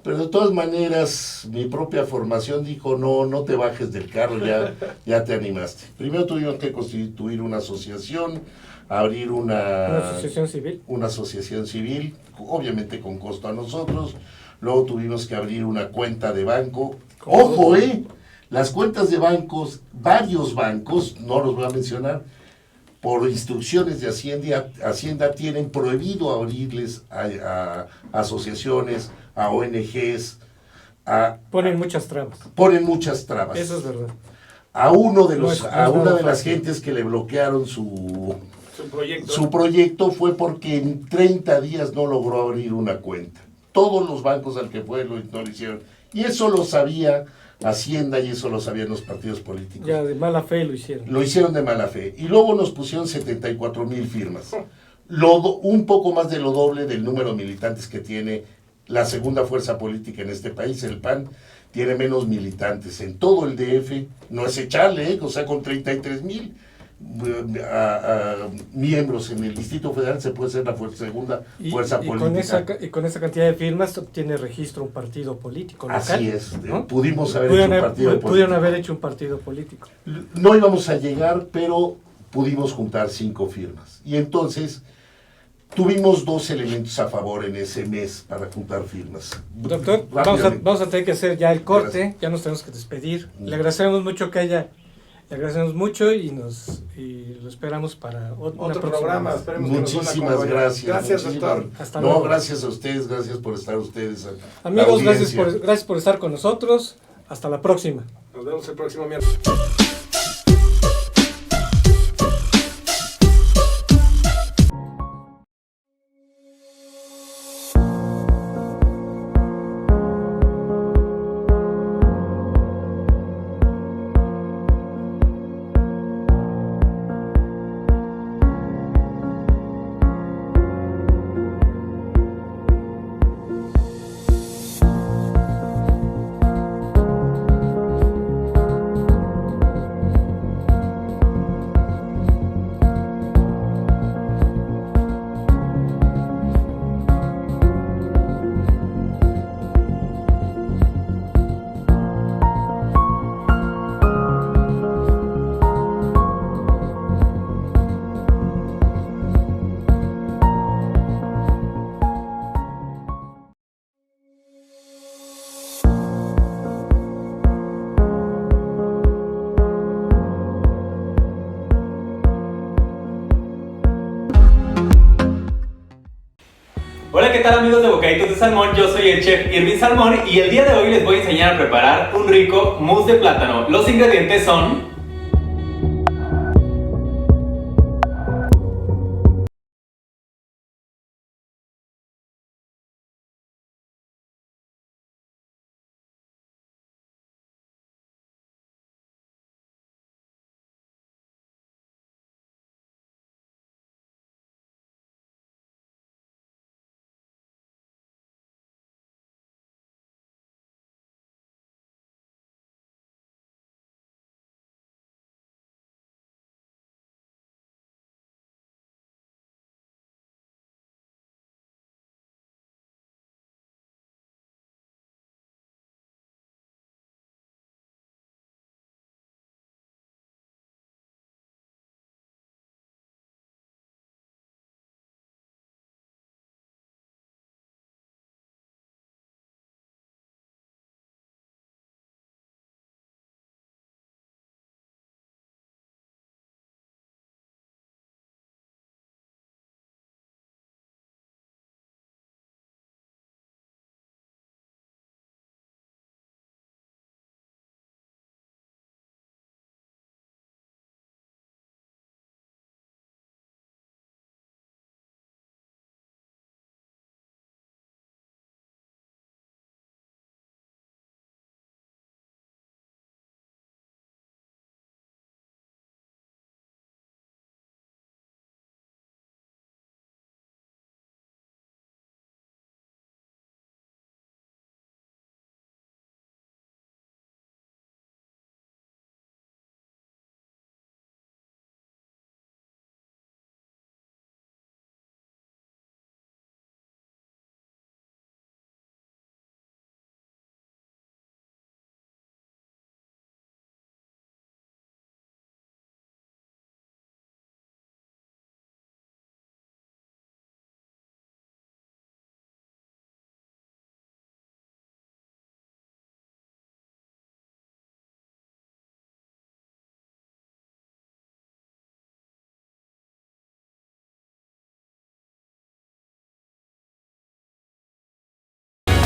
Pero de todas maneras, mi propia formación dijo, no te bajes del carro, ya te animaste. Primero tuvimos que constituir una asociación, abrir ¿Una asociación civil? Una asociación civil, obviamente con costo a nosotros. Luego tuvimos que abrir una cuenta de banco. ¡Ojo, las cuentas de bancos, varios bancos, no los voy a mencionar, por instrucciones de Hacienda tienen prohibido abrirles a asociaciones, a ONGs, Ponen muchas trabas. Ponen muchas trabas. Eso es verdad. A una de nada las fácil. gentes que le bloquearon su Su proyecto fue porque en 30 días no logró abrir una cuenta. Todos los bancos al que fue no lo hicieron. Y eso lo sabía Hacienda y eso lo sabían los partidos políticos. Ya de mala fe lo hicieron. Lo hicieron de mala fe. Y luego nos pusieron 74,000 firmas. Un poco más de lo doble del número de militantes que tiene la segunda fuerza política en este país, el PAN. Tiene menos militantes. En todo el DF, no es echarle, o sea, con 33,000 miembros en el Distrito Federal se puede ser la segunda fuerza política. Y con esa cantidad de firmas obtiene registro un partido político local. Así es, ¿no? pudimos haber hecho un partido político. Pudieron haber hecho un partido político. No íbamos a llegar, pero pudimos juntar 5 firmas. Y entonces tuvimos 2 elementos a favor en ese mes para juntar firmas. Doctor, vamos a tener que hacer ya el corte. Gracias. Ya nos tenemos que despedir. Le agradecemos mucho que haya... Le agradecemos mucho y lo esperamos para otro programa. Muchísimas gracias. Gracias, doctor. Hasta luego. Gracias a ustedes, gracias por estar ustedes. Amigos, gracias por estar con nosotros. Hasta la próxima. Nos vemos el próximo miércoles. Hola, ¿qué tal amigos de Bocaditos de Salmón? Yo soy el chef Irving Salmón y el día de hoy les voy a enseñar a preparar un rico mousse de plátano. Los ingredientes son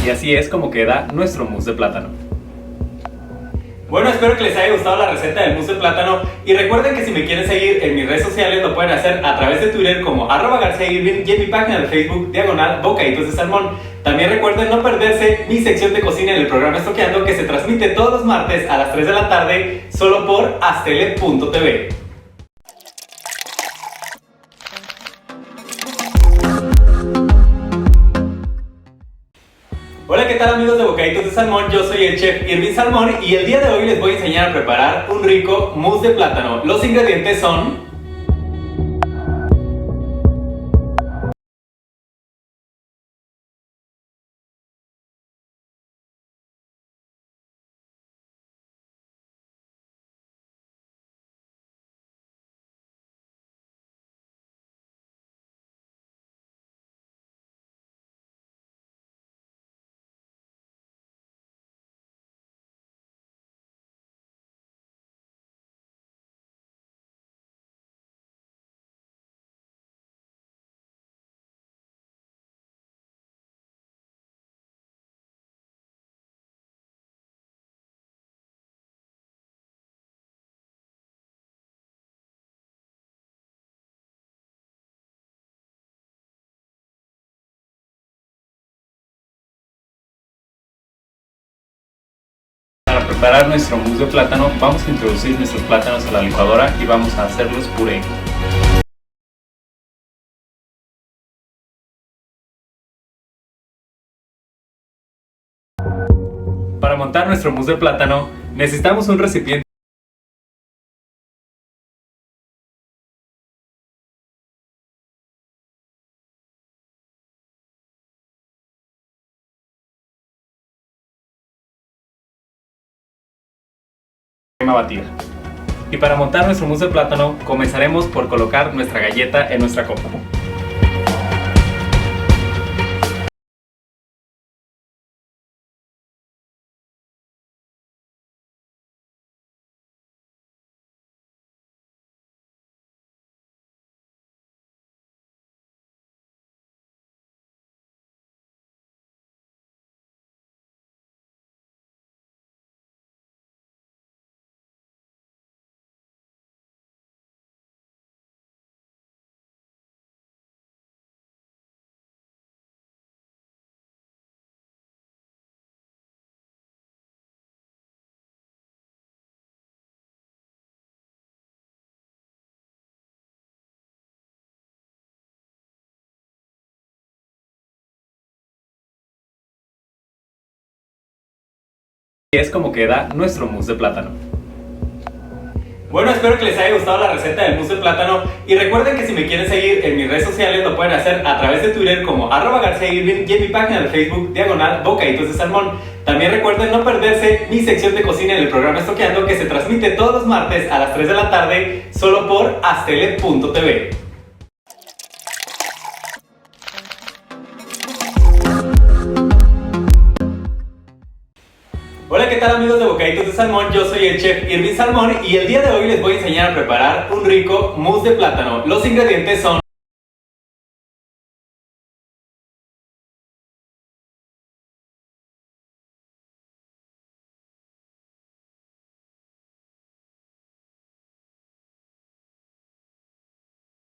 Y así es como queda nuestro mousse de plátano. Bueno, espero que les haya gustado la receta del mousse de plátano y recuerden que si me quieren seguir en mis redes sociales lo pueden hacer a través de Twitter como @GarciaIrving y en mi página de Facebook /Bocaditos de Salmón. También recuerden no perderse mi sección de cocina en el programa Estoqueando, que se transmite todos los martes a las 3 de la tarde solo por astele.tv. Hola, ¿qué tal amigos de Bocaditos de Salmón? Yo soy el chef Irving Salmón y el día de hoy les voy a enseñar a preparar un rico mousse de plátano. Los ingredientes son para preparar nuestro mousse de plátano. Vamos a introducir nuestros plátanos a la licuadora y vamos a hacerlos puré. Para montar nuestro mousse de plátano necesitamos un recipiente crema batida. Y para montar nuestro mousse de plátano comenzaremos por colocar nuestra galleta en nuestra copa. Y es como queda nuestro mousse de plátano. Bueno, espero que les haya gustado la receta del mousse de plátano y recuerden que si me quieren seguir en mis redes sociales lo pueden hacer a través de Twitter como @GarciaIrving y en mi página de Facebook /Bocaditos de Salmón. También recuerden no perderse mi sección de cocina en el programa Estoqueando, que se transmite todos los martes a las 3 de la tarde solo por astele.tv. Hola, ¿qué tal amigos de Bocaditos de Salmón? Yo soy el chef Irving Salmón y el día de hoy les voy a enseñar a preparar un rico mousse de plátano. Los ingredientes son